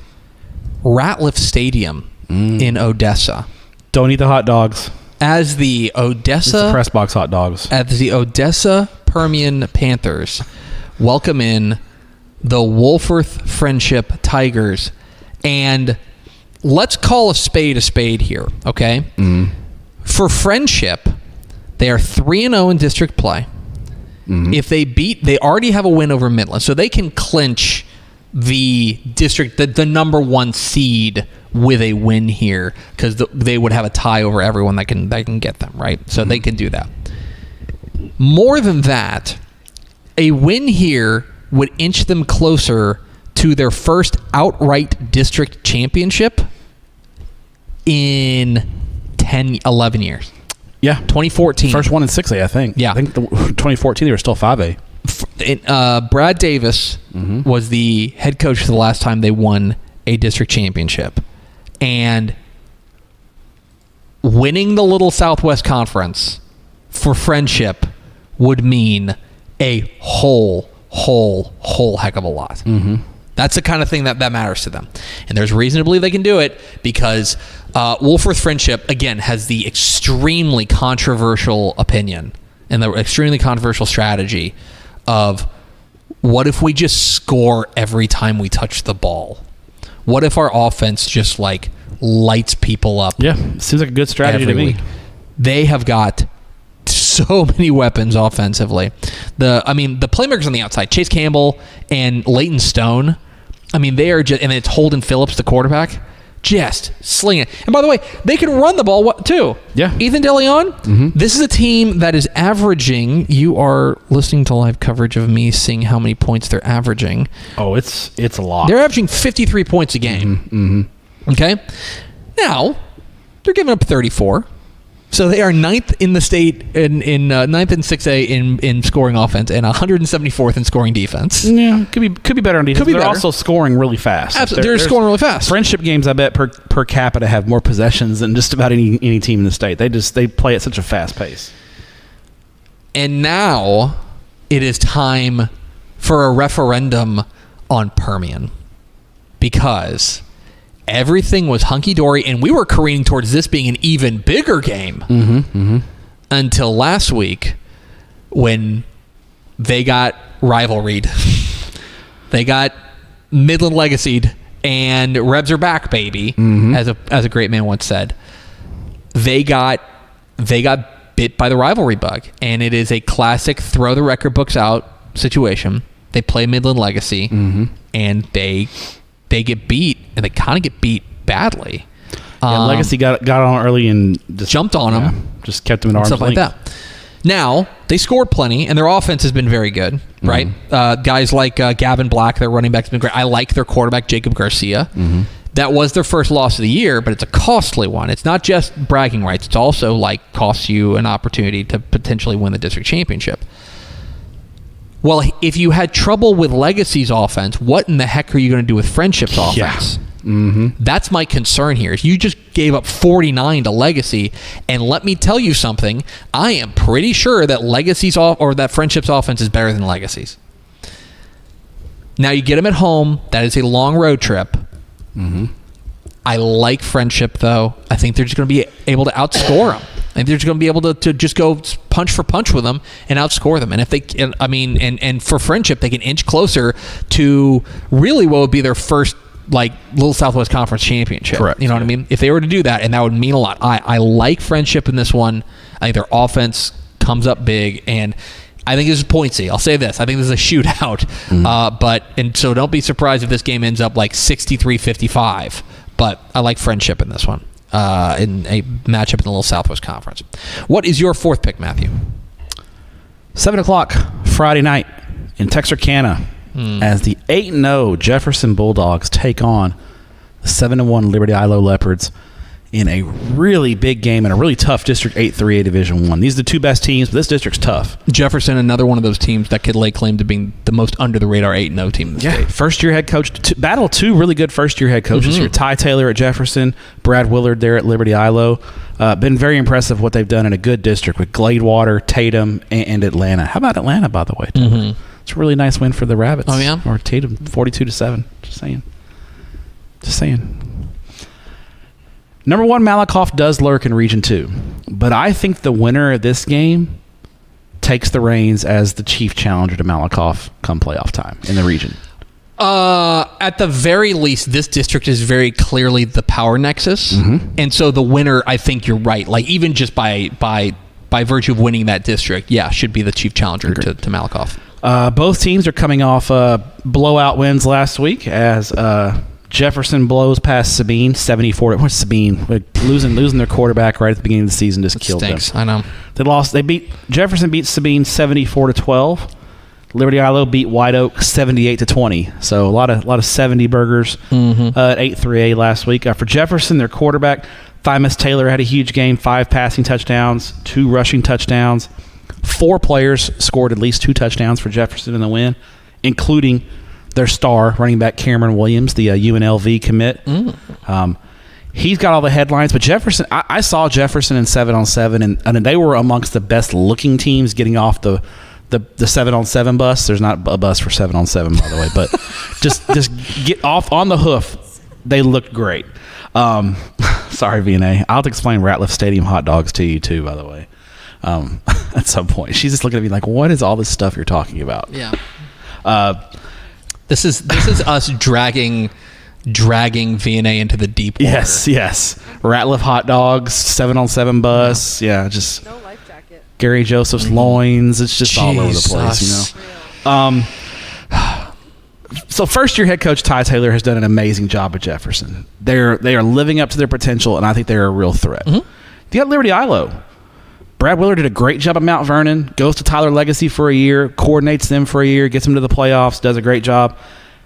S5: Ratliff Stadium in Odessa.
S4: Don't eat the hot dogs.
S5: As the Odessa
S4: press box hot dogs.
S5: As the Odessa Permian Panthers welcome in the Wolforth Friendship Tigers. And let's call a spade here, okay? For Friendship, they are 3-0 in district play. If they already have a win over Midland, so they can clinch the district, the number 1 seed with a win here because they would have a tie over everyone that can get them, right? So they can do that. More than that, a win here would inch them closer to their first outright district championship in 11 years.
S4: Yeah.
S5: 2014.
S4: First one in 6A, I think.
S5: Yeah.
S4: I think 2014 they were still 5A.
S5: Brad Davis was the head coach the last time they won a district championship. And winning the Little Southwest Conference for Friendship would mean a whole heck of a lot. That's the kind of thing that matters to them. And there's reason to believe they can do it because Wolforth Friendship, again, has the extremely controversial opinion and the extremely controversial strategy of what if we just score every time we touch the ball? What if our offense just like lights people up?
S4: Yeah, seems like a good strategy to me.
S5: Week? They have got so many weapons offensively. The playmakers on the outside, Chase Campbell and Leighton Stone. I mean, they are just, and it's Holden Phillips, the quarterback, just slinging it. And by the way, they can run the ball too.
S4: Yeah.
S5: Ethan DeLeon, this is a team that is averaging, you are listening to live coverage of me seeing how many points they're averaging.
S4: Oh, it's a lot.
S5: They're averaging 53 points a game. Okay? Now, they're giving up 34. So they are 9th in the state in 9th in 6A in scoring offense and 174th in scoring defense.
S4: Yeah, could be better on defense. They're also scoring really fast.
S5: Absolutely, they're scoring really fast.
S4: Friendship games, I bet per capita have more possessions than just about any team in the state. They play at such a fast pace.
S5: And now it is time for a referendum on Permian because everything was hunky-dory, and we were careening towards this being an even bigger game until last week when they got rivalried. They got Midland legacied, and Rebs are back, baby, as a great man once said. They got bit by the rivalry bug, and it is a classic throw the record books out situation. They play Midland Legacy, and they get beat, and they kind of get beat badly.
S4: Legacy got on early and just
S5: jumped on them.
S4: Just kept them at arm's
S5: stuff
S4: length.
S5: like that. Now, they scored plenty, and their offense has been very good, right? Guys like Gavin Black, their running back, has been great. I like their quarterback, Jacob Garcia. That was their first loss of the year, but it's a costly one. It's not just bragging rights. It's also costs you an opportunity to potentially win the district championship. Well, if you had trouble with Legacy's offense, what in the heck are you going to do with Friendship's offense? That's my concern here. You just gave up 49 to Legacy, and let me tell you something. I am pretty sure that that Friendship's offense is better than Legacy's. Now you get them at home. That is a long road trip. I like Friendship, though. I think they're just going to be able to outscore them. I think they're just going to be able to just go punch for punch with them and outscore them. And if they, and for Friendship, they can inch closer to really what would be their first Little Southwest Conference championship.
S4: Correct.
S5: You know what I mean? If they were to do that, and that would mean a lot. I like Friendship in this one. I think their offense comes up big, and I think this is pointsy. I'll say this. I think this is a shootout. So don't be surprised if this game ends up 63-55. But I like Friendship in this one, in a matchup in the Little Southwest Conference. What is your fourth pick, Matthew?
S4: 7 o'clock Friday night in Texarkana as the 8-0 Jefferson Bulldogs take on the 7-1 Liberty Ilo Leopards in a really big game and a really tough District 8-3A Division I. These are the two best teams, but this district's tough.
S5: Jefferson, another one of those teams that could lay claim to being the most under-the-radar 8-0 team in the state.
S4: First-year head coach. Battle two really good first-year head coaches here. Ty Taylor at Jefferson, Brad Willard there at Liberty Ilo. Been very impressive what they've done in a good district with Gladewater, Tatum, and Atlanta. How about Atlanta, by the way? It's a really nice win for the Rabbits.
S5: Oh, yeah?
S4: Or Tatum, 42-7. Just saying. Number 1, Malakoff does lurk in Region 2, but I think the winner of this game takes the reins as the chief challenger to Malakoff come playoff time in the region.
S5: At the very least, this district is very clearly the power nexus, and so the winner, I think you're right. Even just by virtue of winning that district, should be the chief challenger to Malakoff.
S4: Both teams are coming off blowout wins last week as Jefferson blows past Sabine 74. What's Sabine? Losing their quarterback right at the beginning of the season just killed them.
S5: I know.
S4: Jefferson beat Sabine 74-12. Liberty Ilo beat White Oak 78-20. So a lot of 70 burgers at 8-3A last week. For Jefferson, their quarterback Thymus Taylor had a huge game, 5 passing touchdowns, 2 rushing touchdowns. 4 players scored at least 2 touchdowns for Jefferson in the win, including their star running back Cameron Williams, the UNLV commit. He's got all the headlines, but Jefferson, I saw Jefferson in 7-on-7, and they were amongst the best looking teams getting off the 7-on-7 bus. There's not a bus for 7-on-7, by the way, but just get off on the hoof. They looked great. Sorry, VNA. I'll have to explain Ratliff Stadium hot dogs to you too, by the way. At some point, she's just looking at me like, "What is all this stuff you're talking about?"
S5: Yeah. This is us dragging VNA into the deep water.
S4: Yes. Ratliff hot dogs, 7-on-7 bus. Yeah, just
S3: No life jacket.
S4: Gary Joseph's loins. It's just all over the place, So first-year head coach Ty Taylor has done an amazing job at Jefferson. They are living up to their potential, and I think they're a real threat. You got Liberty Ilo. Brad Willard did a great job at Mount Vernon, goes to Tyler Legacy for a year, coordinates them for a year, gets them to the playoffs, does a great job.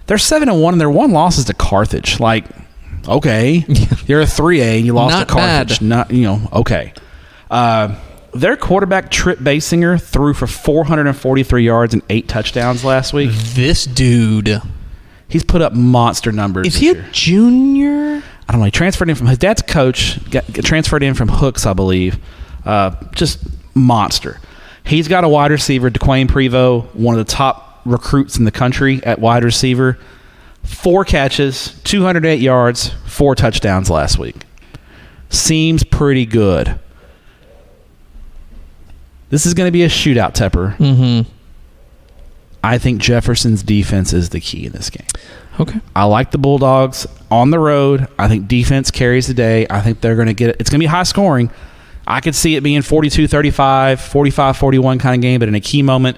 S4: They're 7-1, and their one loss is to Carthage. Okay, you're a 3A, and you lost
S5: Not
S4: to Carthage.
S5: bad.
S4: Okay. Their quarterback, Trip Basinger, threw for 443 yards and 8 touchdowns last week.
S5: This dude.
S4: He's put up monster numbers
S5: Is
S4: this
S5: he
S4: year.
S5: a junior?
S4: I don't know. He transferred in from his dad's coach, transferred in from Hooks, I believe. Just monster. He's got a wide receiver, DeQuayne Prevost, one of the top recruits in the country at wide receiver. 4 catches, 208 yards, 4 touchdowns last week. Seems pretty good. This is going to be a shootout, Tepper. I think Jefferson's defense is the key in this game.
S5: Okay.
S4: I like the Bulldogs on the road. I think defense carries the day. I think they're going to get it. It's going to be high scoring. I could see it being 42-35, 45-41 kind of game, but in a key moment,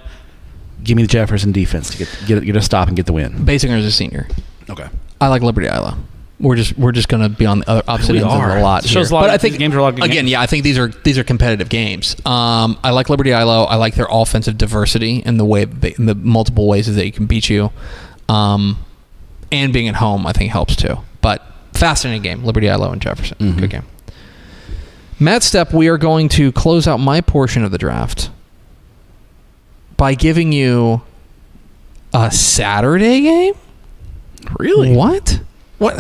S4: give me the Jefferson defense to get a stop and get the win.
S5: Basinger is a senior.
S4: Okay.
S5: I like Liberty Ilo. We're just going to be on the other opposite ends of a lot.
S4: Shows a lot. But I think games are a lot of good
S5: again,
S4: games.
S5: I think these are competitive games. I like Liberty ILO. I like their offensive diversity and the multiple ways that they can beat you. And being at home, I think helps too. But fascinating game, Liberty ILO and Jefferson.
S4: Mm-hmm.
S5: Good game. Matt Stepp, we are going to close out my portion of the draft by giving you a Saturday game.
S4: Really?
S5: What? What,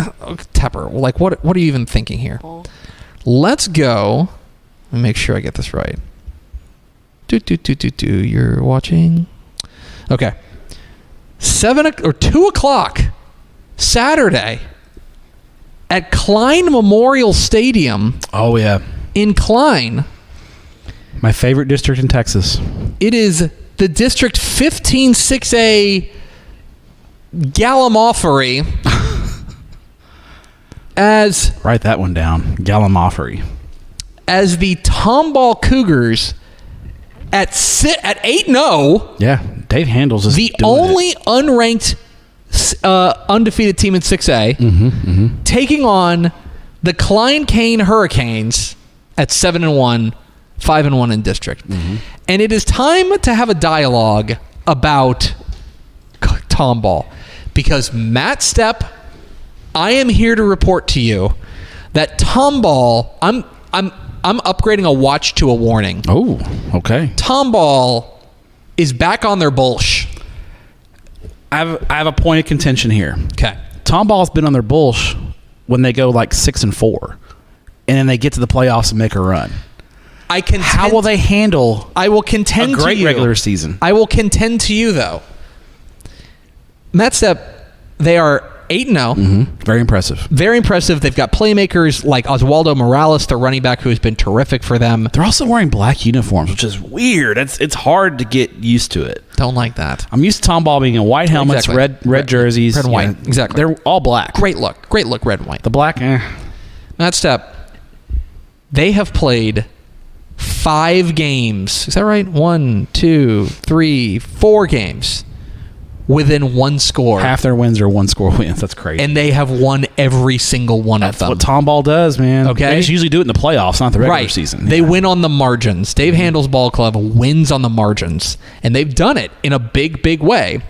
S5: Tepper? Like, what are you even thinking here? Let's go. Let me make sure I get this right. You're watching. Okay. 2 o'clock Saturday at Klein Memorial Stadium.
S4: Oh yeah,
S5: in Klein.
S4: My favorite district in Texas.
S5: It is the District 15 6A Gallimaufry. As
S4: write that one down, Gallimaufry.
S5: As the Tomball Cougars at 8-0.
S4: Yeah, Dave Handles is
S5: the only unranked undefeated team in 6A, taking on the Klein Cane Hurricanes at 7-1, 5-1 in district. And it is time to have a dialogue about Tomball, because Matt Stepp, I am here to report to you that Tomball, I'm upgrading a watch to a warning.
S4: Oh, okay.
S5: Tomball is back on their bullsh.
S4: I have a point of contention here.
S5: Okay.
S4: Tomball's been on their bullsh when they go like 6-4, and then they get to the playoffs and make a run. How will they handle?
S5: I will contend
S4: a great
S5: to you,
S4: regular season.
S5: I will contend to you though. Matt Stepp, they are 8-0.
S4: Very impressive.
S5: Very impressive. They've got playmakers like Oswaldo Morales, the running back, who has been terrific for them.
S4: They're also wearing black uniforms, which is weird. It's hard to get used to it.
S5: Don't like that.
S4: I'm used to Tomball being in white helmets,
S5: Exactly.
S4: red jerseys.
S5: Red and white.
S4: Yeah,
S5: Exactly.
S4: They're all black.
S5: Great look, red and white.
S4: The black,
S5: Matt Stepp, they have played 5 games. Is that right? 1, 2, 3, 4 games within 1 score.
S4: Half their wins are 1-score wins. That's crazy.
S5: And they have won every single one of them.
S4: That's what Tomball does, man.
S5: Okay.
S4: They just usually do it in the playoffs, not the regular season.
S5: They win on the margins. Dave Handel's ball club wins on the margins. And they've done it in a big, big way.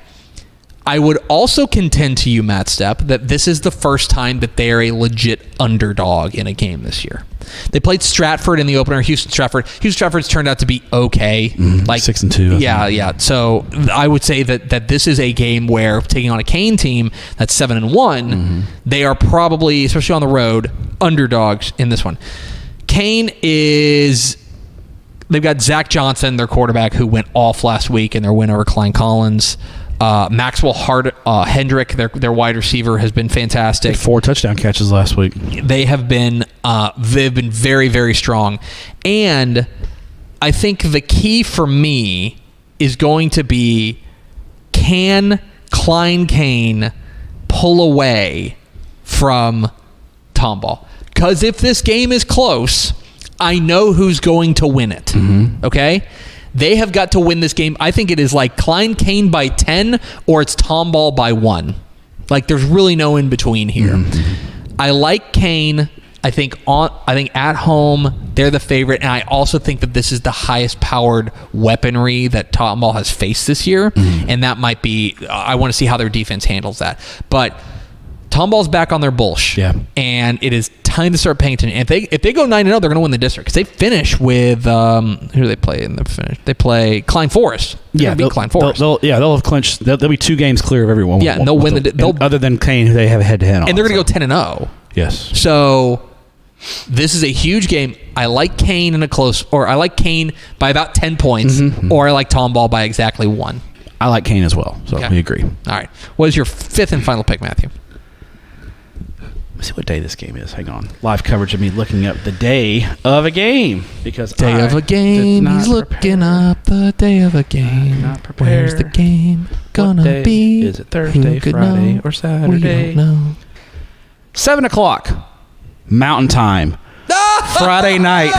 S5: I would also contend to you, Matt Stepp, that this is the first time that they are a legit underdog in a game this year. They played Stratford in the opener, Houston Stratford. Houston Stratford's turned out to be okay.
S4: Like 6-2.
S5: Yeah. So I would say that this is a game where, taking on a Kane team that's 7-1, they are probably, especially on the road, underdogs in this one. Kane is... They've got Zach Johnson, their quarterback, who went off last week in their win over Klein Collins. Maxwell Hendrick, their wide receiver, has been fantastic.
S4: 4 touchdown catches last week.
S5: They've been very, very strong. And I think the key for me is going to be, can Klein Cane pull away from Tomball? Because if this game is close, I know who's going to win it. Okay? They have got to win this game. I think it is like Klein Cane by 10 or it's Tomball by 1. Like, there's really no in between here. I like Kane. I think at home they're the favorite, and I also think that this is the highest powered weaponry that Tomball has faced this year, and that might be. I want to see how their defense handles that, but Tomball's back on their bullsh, and it is time to start paying attention. And if they go 9-0, they're going to win the district, because they finish with who do they play in the finish? They play Klein Forest. They'll beat Klein Forest.
S4: They'll have clinched. They'll be 2 games clear of everyone.
S5: Yeah, and they'll win
S4: other than Kane, who they have a head-to-head on.
S5: And they're going to go 10-0.
S4: Yes.
S5: So this is a huge game. I like Kane in a close, or I like Kane by about 10 points, or I like Tomball by exactly 1.
S4: I like Kane as well, so we agree.
S5: All right. What is your 5th and final pick, Matthew?
S4: Let's see what day this game is. Hang on. Live coverage of me looking up the day of a game. Because
S5: day of a game. He's looking up the day of a game.
S4: Not prepared.
S5: Where's the game gonna be?
S4: Is it Thursday, Friday, or Saturday?
S5: We don't know.
S4: 7 o'clock. Mountain time. Friday night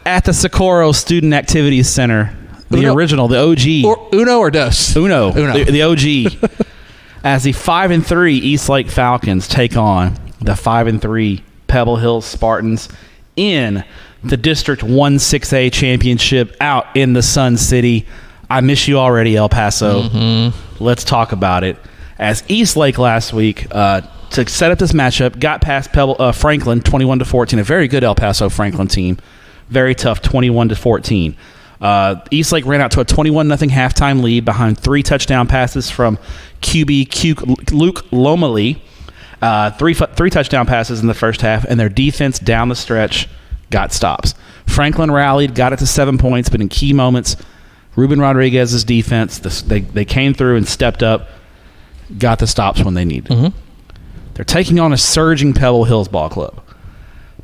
S4: at the Socorro Student Activities Center. The original, the OG.
S5: Or Uno or Dos?
S4: Uno. The OG. As the 5-3 East Lake Falcons take on the 5-3 Pebble Hills Spartans in the District 1 6A championship out in the Sun City. I miss you already, El Paso. Mm-hmm. Let's talk about it. As Eastlake last week, to set up this matchup, got past Franklin 21-14, a very good El Paso Franklin team. Very tough, 21-14. Eastlake ran out to a 21-0 halftime lead behind 3 touchdown passes from QB Luke Lomeli. Three touchdown passes in the first half, and their defense down the stretch got stops. Franklin rallied, got it to 7 points, but in key moments, Ruben Rodriguez's defense, they came through and stepped up, got the stops when they needed. Mm-hmm. They're taking on a surging Pebble Hills ball club.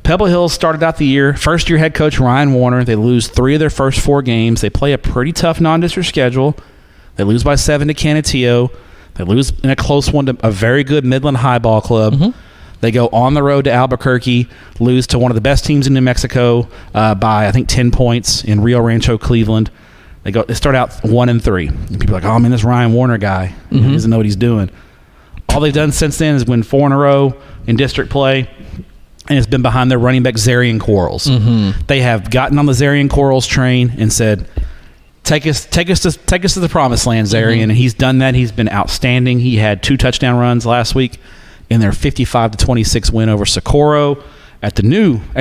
S4: Pebble Hills started out the year, first-year head coach Ryan Warner. They lose 3 of their first 4 games. They play a pretty tough non-district schedule. They lose by 7 to Canutillo. They lose in a close one to a very good Midland High ball club. Mm-hmm. They go on the road to Albuquerque, lose to one of the best teams in New Mexico by, I think, 10 points in Rio Rancho, Cleveland. They start out 1-3. And people are like, oh, man, this Ryan Warner guy, he doesn't know what he's doing. All they've done since then is win 4 in a row in district play, and it's been behind their running back, Zarian Quarles. Mm-hmm. They have gotten on the Zarian Quarles train and said, Take us to the promised land, Zarian. Mm-hmm. And he's done that. He's been outstanding. He had 2 touchdown runs last week in their 55-26 win over Socorro at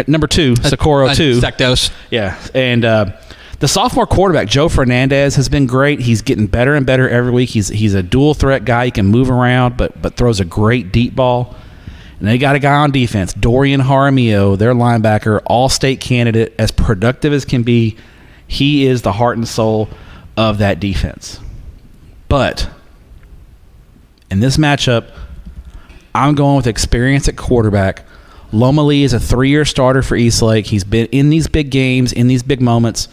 S4: number 2, Socorro 2.
S5: Sectos.
S4: Yeah. And the sophomore quarterback, Joe Fernandez, has been great. He's getting better and better every week. He's a dual threat guy. He can move around, but throws a great deep ball. And they got a guy on defense, Dorian Jaramillo, their linebacker, all-state candidate, as productive as can be. He is the heart and soul of that defense. But in this matchup, I'm going with experience at quarterback. Lomeli is a 3-year starter for Eastlake. He's been in these big games, in these big moments.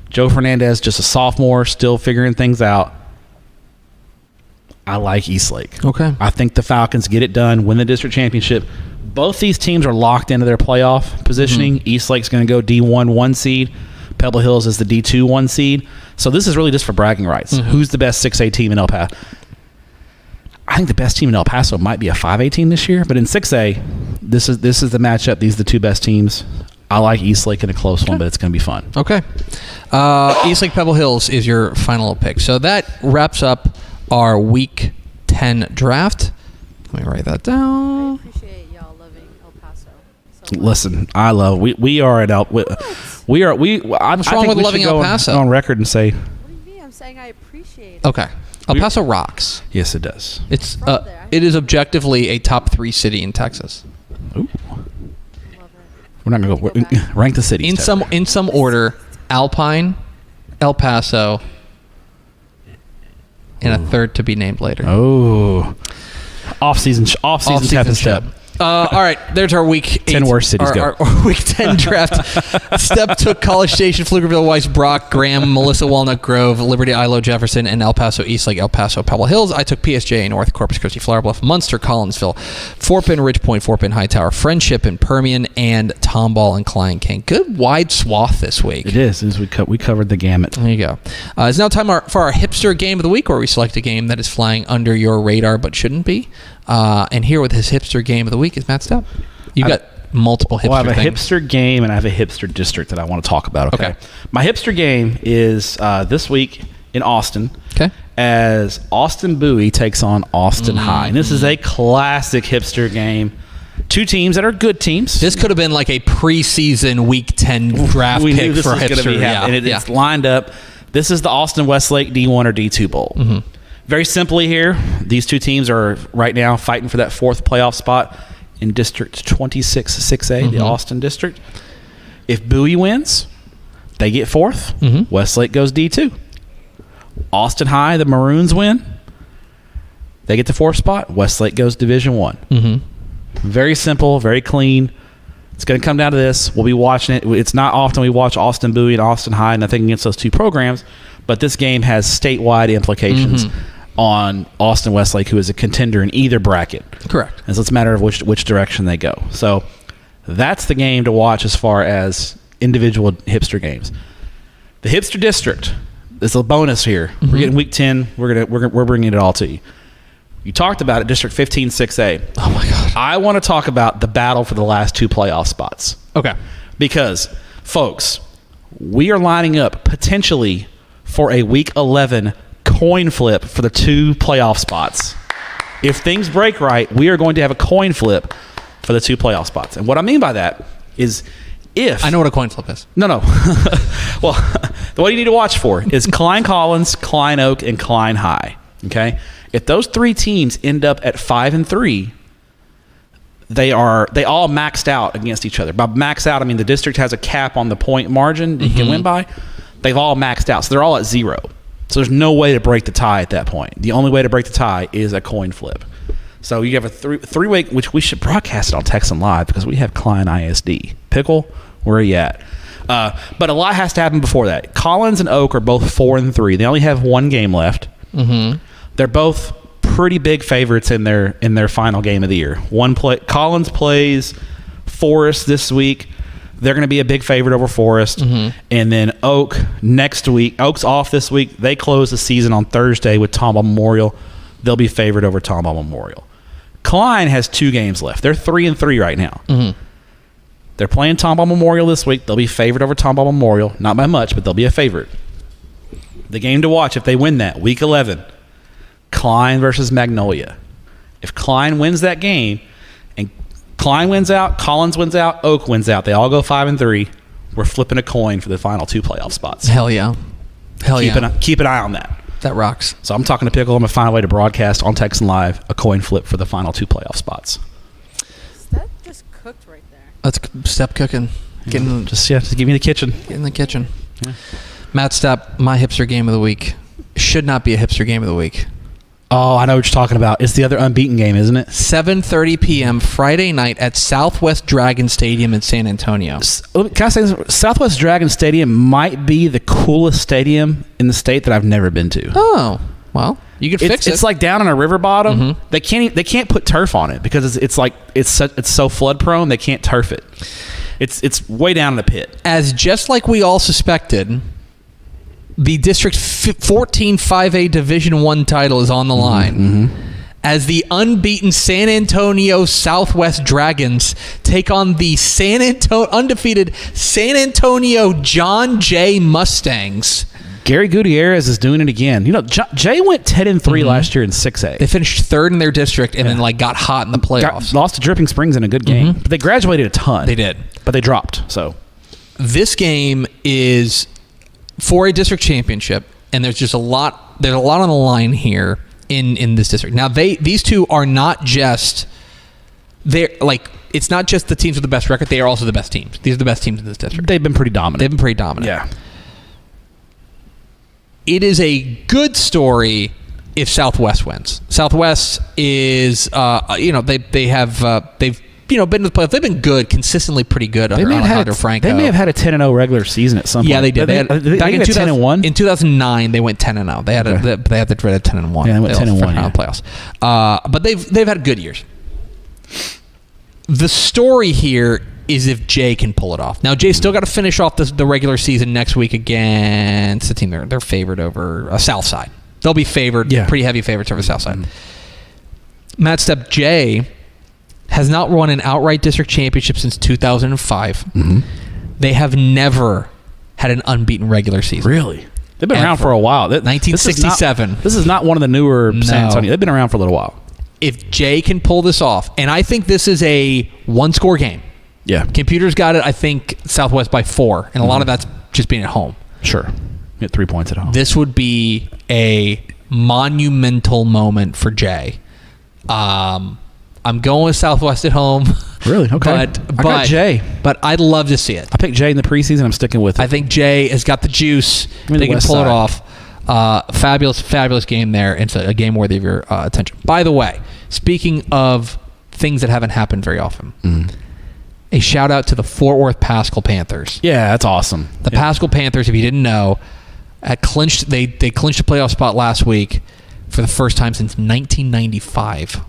S4: Joe Fernandez, just a sophomore, still figuring things out. I like Eastlake.
S5: Okay.
S4: I think the Falcons get it done, win the district championship. Both these teams are locked into their playoff positioning. Mm-hmm. Eastlake's going to go D1 1 seed. Pebble Hills is the D2 1 seed. So this is really just for bragging rights. Mm-hmm. Who's the best 6A team in El Paso? I think the best team in El Paso might be a 5A team this year, but in 6A, this is the matchup. These are the 2 best teams. I like Eastlake in a close one, but it's going to be fun.
S5: Okay. Eastlake Pebble Hills is your final pick. So that wraps up our Week 10 draft. Let me write that down.
S3: I appreciate y'all loving El Paso. So
S4: Listen, I love. We are at El. We are.
S5: What's wrong with loving El Paso?
S4: On record and say.
S3: What do you mean? I'm saying I appreciate it.
S5: Okay. El Paso rocks.
S4: Yes, it does.
S5: It's it is objectively a top 3 city in Texas.
S4: Ooh. We're not going to go rank the cities.
S5: In some order: Alpine, El Paso, and a third to be named later.
S4: Oh, off-season Stepp.
S5: All right, there's our Week
S4: 10 worst cities.
S5: Our Week 10 draft. Stepp took College Station, Pflugerville, Weiss, Brock, Graham, Melissa, Walnut Grove, Liberty, Ilo, Jefferson, and El Paso, Eastlake, El Paso, Pebble Hills. I took PSJ, North, Corpus Christi, Flower Bluff, Munster, Collinsville, Fort Bend, Ridge Point, Fort Bend, Hightower, Friendship, and Permian, and Tomball and Klein King. Good wide swath this week.
S4: It is. We covered the gamut.
S5: There you go. It's now time for our hipster game of the week, where we select a game that is flying under your radar but shouldn't be. And here with his hipster game of the week is Matt Stepp. You've got multiple hipster things.
S4: I have a hipster game and I have a hipster district that I want to talk about. Okay. My hipster game is this week in Austin.
S5: Okay.
S4: As Austin Bowie takes on Austin High. And this is a classic hipster game. 2 teams that are good teams.
S5: This could have been like a preseason Week 10 draft
S4: we
S5: pick
S4: knew this
S5: for
S4: was
S5: hipster.
S4: Be happening. It's lined up. This is the Austin Westlake D1 or D2 Bowl. Mm-hmm. Very simply here, these 2 teams are right now fighting for that 4th playoff spot in District 26 6A, the Austin District. If Bowie wins, they get 4th. Mm-hmm. Westlake goes D2. Austin High, the Maroons win. They get the 4th spot. Westlake goes Division 1. Mm-hmm. Very simple, very clean. It's going to come down to this. We'll be watching it. It's not often we watch Austin Bowie and Austin High, nothing against those 2 programs, but this game has statewide implications on Austin Westlake, who is a contender in either bracket.
S5: Correct.
S4: And so it's a matter of which direction they go. So that's the game to watch as far as individual hipster games. The hipster district, this is a bonus here. We're getting Week 10. We're bringing it all to you. You talked about it, District 15, 6A.
S5: Oh, my God.
S4: I want to talk about the battle for the last 2 playoff spots.
S5: Okay.
S4: Because, folks, we are lining up potentially for a Week 11 coin flip for the 2 playoff spots. If things break right, we are going to have a coin flip for the 2 playoff spots. And what I mean by that is if...
S5: I know what a coin flip is.
S4: No. Well, what you need to watch for is Klein Collins, Klein Oak, and Klein High. Okay? If those 3 teams end up at 5-3, they all maxed out against each other. By max out, I mean the district has a cap on the point margin that you can win by. They've all maxed out, so they're all at 0. So there's no way to break the tie at that point. The only way to break the tie is a coin flip. So you have a three-way, which we should broadcast it on Texan Live because we have Klein ISD. Pickle, where are you at? But a lot has to happen before that. Collins and Oak are both 4-3. They only have 1 game left. Mm-hmm. They're both pretty big favorites in their final game of the year. Collins plays Forest this week. They're going to be a big favorite over Forest. Mm-hmm. And then Oak next week. Oak's off this week. They close the season on Thursday with Tomball Memorial. They'll be favored over Tomball Memorial. Klein has 2 games left. They're 3-3 right now. Mm-hmm. They're playing Tomball Memorial this week. They'll be favored over Tomball Memorial. Not by much, but they'll be a favorite. The game to watch if they win that, Week 11, Klein versus Magnolia. If Klein wins that game, and Klein wins out, Collins wins out, Oak wins out, they all go 5-3, we're flipping a coin for the final 2 playoff spots.
S5: Hell yeah.
S4: Keep an eye on that.
S5: That rocks.
S4: So I'm talking to Pickle. I'm going to find a way to broadcast on Texan Live a coin flip for the final 2 playoff spots.
S3: That just cooked right there.
S5: Let's Stepp cooking.
S4: Just give me the kitchen.
S5: Get in the kitchen. Yeah. Matt Stepp, my hipster game of the week. Should not be a hipster game of the week.
S4: Oh, I know what you're talking about. It's the other unbeaten game, isn't it?
S5: 7:30 p.m. Friday night at Southwest Dragon Stadium in San Antonio.
S4: Can I say this? Southwest Dragon Stadium might be the coolest stadium in the state that I've never been to.
S5: Oh, well, you can fix it.
S4: It's like down on a river bottom. Mm-hmm. They can't put turf on it because it's so flood prone. They can't turf it. It's way down in the pit.
S5: As just like we all suspected, the District 14 5A Division I title is on the line as the unbeaten San Antonio Southwest Dragons take on the undefeated San Antonio John Jay Mustangs.
S4: Gary Gutierrez is doing it again. You know, Jay went 10-3 last year in 6A.
S5: They finished 3rd in their district and then got hot in the playoffs.
S4: Lost to Dripping Springs in a good game. But they graduated a ton.
S5: They did.
S4: But they dropped. So
S5: this game is for a district championship, and there's just a lot on the line here in this district. Now these two are not just it's not just the teams with the best record, they are also the best teams. These are the best teams in this district.
S4: They've been pretty dominant.
S5: Yeah. It is a good story if Southwest wins. Southwest is they've been to the playoffs. They've been good, consistently pretty good under Alejandro Franco.
S4: They may have had a 10-0 regular season at some point.
S5: Yeah, they did.
S4: Back in 10-1?
S5: In 2009, they went 10-0. They had the dreaded 10-1.
S4: Yeah, they went 10-1
S5: in the playoffs. But they've had good years. The story here is if Jay can pull it off. Now, Jay's still got to finish off the regular season next week against the team they're favored over Southside. They'll be favored, pretty heavy favorites over Southside. Matt Stepp, Jay has not won an outright district championship since 2005. They have never had an unbeaten regular season.
S4: Really? They've been around for a while.
S5: 1967.
S4: This is not one of the newer San Antonio. They've been around for a little while.
S5: If Jay can pull this off, and I think this is a one-score game.
S4: Yeah.
S5: Computers got it, I think, Southwest by 4, and a lot of that's just being at home.
S4: Sure. Get 3 points at home.
S5: This would be a monumental moment for Jay. I'm going with Southwest at home.
S4: Really? Okay. I got Jay.
S5: But I'd love to see it.
S4: I picked Jay in the preseason. I'm sticking with it.
S5: I think Jay has got the juice. They can pull it off. Fabulous game there. It's a game worthy of your attention. By the way, speaking of things that haven't happened very often, a shout out to the Fort Worth Pascal Panthers.
S4: Yeah, that's awesome.
S5: The Pascal Panthers, if you didn't know, they clinched a playoff spot last week for the first time since 1995.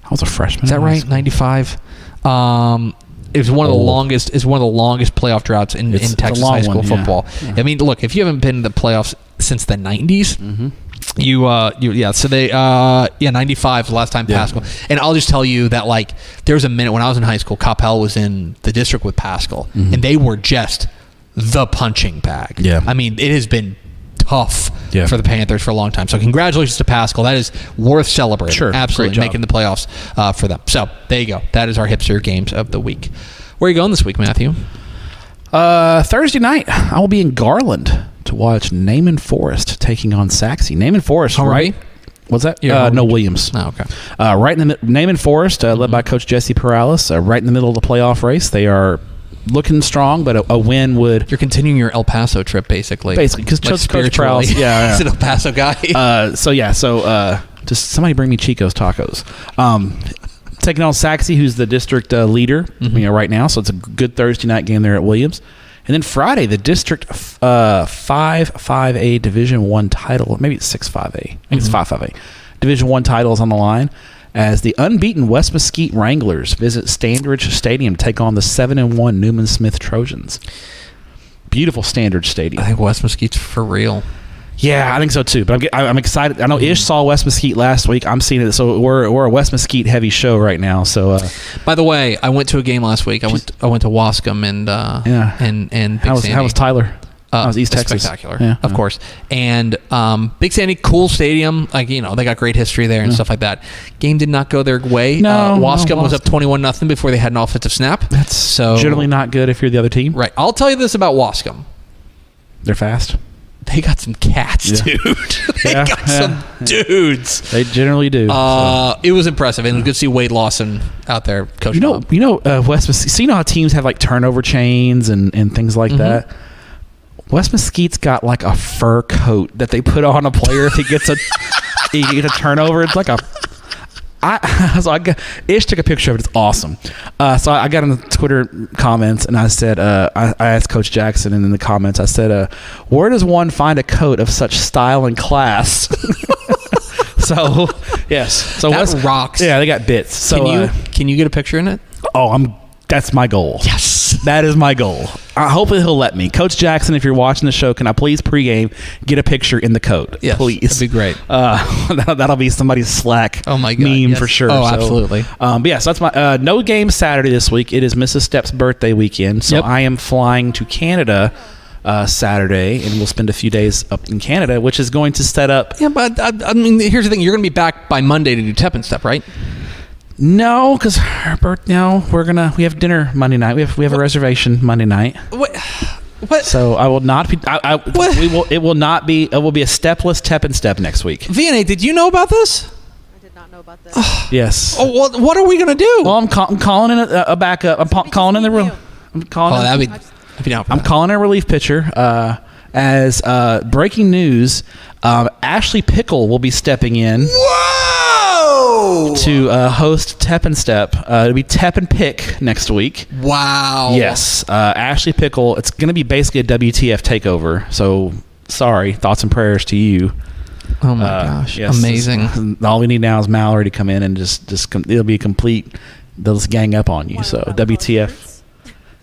S4: I was a freshman.
S5: Is that right? 95. It was one of the longest. Is one of the longest playoff droughts in Texas high school football. Yeah. I mean, look, if you haven't been in the playoffs since the 90s, So they 95 the last time Pascal. And I'll just tell you that like there was a minute when I was in high school, Coppell was in the district with Pascal, and they were just the punching bag.
S4: Yeah.
S5: I mean, it has been tough for the Panthers for a long time. So congratulations to Pascal. That is worth celebrating.
S4: Sure.
S5: Absolutely. Making the playoffs for them. So there you go. That is our hipster games of the week. Where are you going this week, Matthew?
S4: Thursday night, I will be in Garland to watch Naaman Forest taking on Saxe. Naaman Forest,
S5: Home
S4: right? What's that? No, Williams.
S5: Oh, okay.
S4: Right in the Naaman Forest, led by Coach Jesse Perales, right in the middle of the playoff race. They are looking strong, but a win would...
S5: You're continuing your El Paso trip, basically.
S4: Basically, because
S5: like
S4: Coach Perales...
S5: He's an El Paso guy.
S4: Just somebody bring me Chico's Tacos. Taking on Saxe, who's the district leader right now, so it's a good Thursday night game there at Williams. And then Friday, the District 5A Division I title, maybe it's 6-5A. I think it's 5-5A. Division I title is on the line as the unbeaten West Mesquite Wranglers visit Standridge Stadium to take on the 7-1 Newman Smith Trojans. Beautiful Standridge Stadium.
S5: I think West Mesquite's for real.
S4: Yeah, I think so too. But I'm excited. I know Ish saw West Mesquite last week. I'm seeing it. So we're a West Mesquite heavy show right now. So,
S5: by the way, I went to a game last week. I went to Wascom and Big Sandy.
S4: How was Tyler? That was East Texas.
S5: Spectacular, of course. And Big Sandy, cool stadium. Like they got great history there and stuff like that. Game did not go their way. Wascom was up 21-0 before they had an offensive snap.
S4: That's so generally not good if you're the other team.
S5: Right. I'll tell you this about Wascom.
S4: They're fast.
S5: They got some cats, dude. They got some dudes.
S4: They generally do.
S5: It was impressive, and it was good to see Wade Lawson out there coaching.
S4: West Mesquite. So you know how teams have like turnover chains and things like that. West Mesquite's got like a fur coat that they put on a player if he gets a turnover. It's like a. Ish took a picture of it. It's awesome. So I got in the Twitter comments and I said, I asked Coach Jackson, and in the comments I said, where does one find a coat of such style and class? So yes, so
S5: that rocks.
S4: Yeah, they got bits. So
S5: can you get a picture in it?
S4: That's my goal.
S5: Yes,
S4: that is my goal. Hopefully he'll let me. Coach Jackson, if you're watching the show, can I please pregame get a picture in the coat?
S5: Yes,
S4: please.
S5: That'd be great.
S4: That'll be somebody's Slack meme for sure.
S5: Oh, absolutely.
S4: So that's my no game Saturday this week. It is Mrs. Stepp's birthday weekend, so I am flying to Canada Saturday, and we'll spend a few days up in Canada, which is going to set up. Yeah,
S5: but I mean, here's the thing: you're going to be back by Monday to do Tep and Step, right?
S4: No, because we have dinner Monday night. We have a reservation Monday night. What? So I will not be. It will not be. It will be a stepless Tep and Step next week.
S5: VNA, did you know about this?
S3: I did not know about this.
S4: Yes.
S5: Oh, well, what are we gonna do?
S4: Well, I'm calling in a backup. I'm calling in the room. I'm calling. I'm calling in a relief pitcher. As breaking news, Ashley Pickle will be stepping in.
S5: Whoa!
S4: To host Tep and Step. It'll be Tep and Pick next week.
S5: Wow.
S4: Yes. Ashley Pickle. It's going to be basically a WTF takeover. So, sorry. Thoughts and prayers to you.
S5: Oh, my gosh. Yes, amazing.
S4: All we need now is Mallory to come in and it'll be a complete, they'll just gang up on you. So, WTF.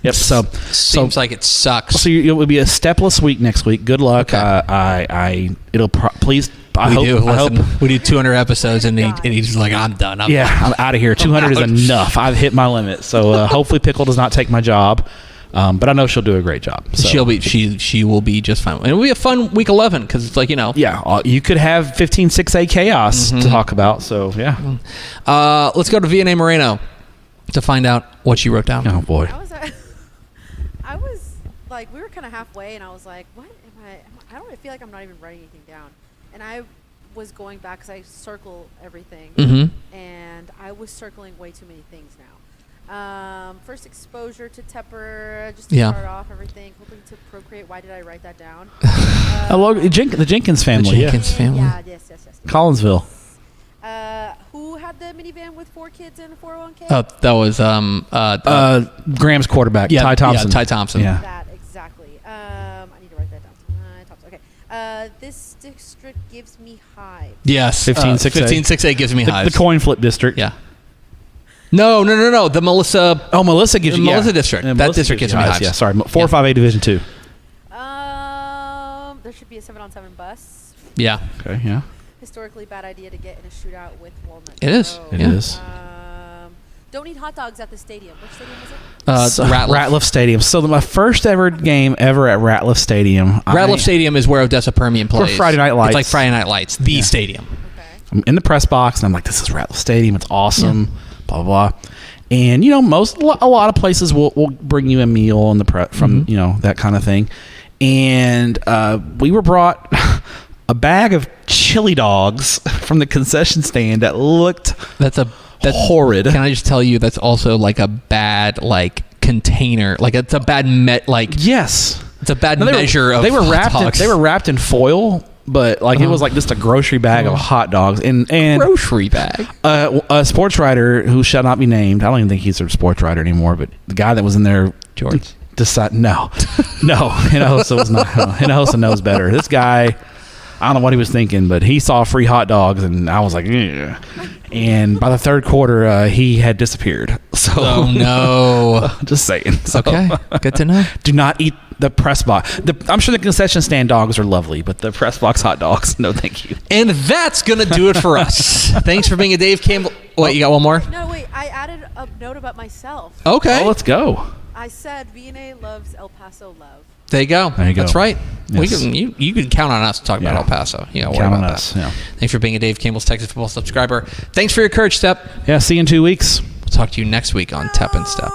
S4: Yep. So
S5: seems like it sucks.
S4: So it will be a stepless week next week. Good luck.
S5: Okay.
S4: Please.
S5: We do 200 episodes, and he's like, I'm done. I'm
S4: out of here. 200 is enough. I've hit my limit. So hopefully Pickle does not take my job. But I know she'll do a great job. So.
S5: She will be just fine. And it'll be a fun week 11 because it's like,
S4: Yeah, you could have 15 6A chaos to talk about. So yeah.
S5: Let's go to VNA Moreno to find out what she wrote down.
S4: Oh boy.
S3: I was like, we were kind of halfway, and I was like, what am I don't feel like I'm not even writing anything down. And I was going back because I circle everything, and I was circling way too many things now. First exposure to Tepper, just to start off everything, hoping to procreate. Why did I write that down?
S4: The Jenkins family.
S5: The Jenkins family.
S3: Yeah, yes.
S4: Collinsville.
S3: Who had the minivan with 4 kids and a 401k?
S5: Oh, that was
S4: Graham's quarterback, Ty Thompson.
S5: Yeah, Ty Thompson.
S4: Yeah.
S3: That, exactly. I need to write that down. Okay. This district gives me hives.
S5: Yes.
S4: 15-6A.
S5: 15-6A gives me hives.
S4: The coin flip district.
S5: Yeah. No. The Melissa.
S4: Oh, Melissa gives you
S5: Melissa district.
S4: Yeah,
S5: that
S4: Melissa
S5: district gives me hives.
S4: Yeah, sorry. 405A Division 2.
S3: There should be a 7-on-7 bus.
S5: Yeah.
S4: Okay, yeah.
S3: historically bad idea to get in a shootout with Walnut
S5: It is.
S3: Grove?
S4: It is.
S3: Don't eat hot dogs at the stadium. Which stadium was it?
S4: Ratliff Stadium. So my first ever game ever at Ratliff Stadium.
S5: Ratliff Stadium is where Odessa Permian plays.
S4: For Friday Night Lights.
S5: It's like Friday Night Lights, the stadium.
S3: Okay.
S4: I'm in the press box, and I'm like, this is Ratliff Stadium. It's awesome. Blah, blah, blah. And, a lot of places will bring you a meal on the from, that kind of thing. And we were brought a bag of chili dogs from the concession stand that looked that's horrid.
S5: Can I just tell you that's also like a bad container, it's a bad
S4: yes,
S5: it's a bad measure of
S4: they were
S5: hot dogs.
S4: They were wrapped in foil, but it was like just a grocery bag of hot dogs and
S5: grocery bag.
S4: A sports writer who shall not be named. I don't even think he's a sports writer anymore, but the guy that was in there,
S5: George,
S4: decided no, Hinojosa was not. Hinojosa knows better. This guy, I don't know what he was thinking, but he saw free hot dogs, and I was like, yeah. And by the third quarter, he had disappeared. So,
S5: oh no!
S4: Just saying. So,
S5: okay, good to know.
S4: Do not eat the press box. I'm sure the concession stand dogs are lovely, but the press box hot dogs, no, thank you.
S5: And that's gonna do it for us. Thanks for being a Dave Campbell. Wait, you got one more?
S3: No, wait. I added a note about myself.
S5: Okay.
S4: Oh, let's go.
S3: I said VNA loves El Paso love.
S5: There you go.
S4: There you go.
S5: That's right.
S4: Yes.
S5: You can count on us to talk about El Paso. Yeah,
S4: count on us.
S5: That.
S4: Yeah.
S5: Thanks for being a Dave Campbell's Texas Football subscriber. Thanks for your courage, Stepp.
S4: Yeah. See you in 2 weeks.
S5: We'll talk to you next week on Tep and Step.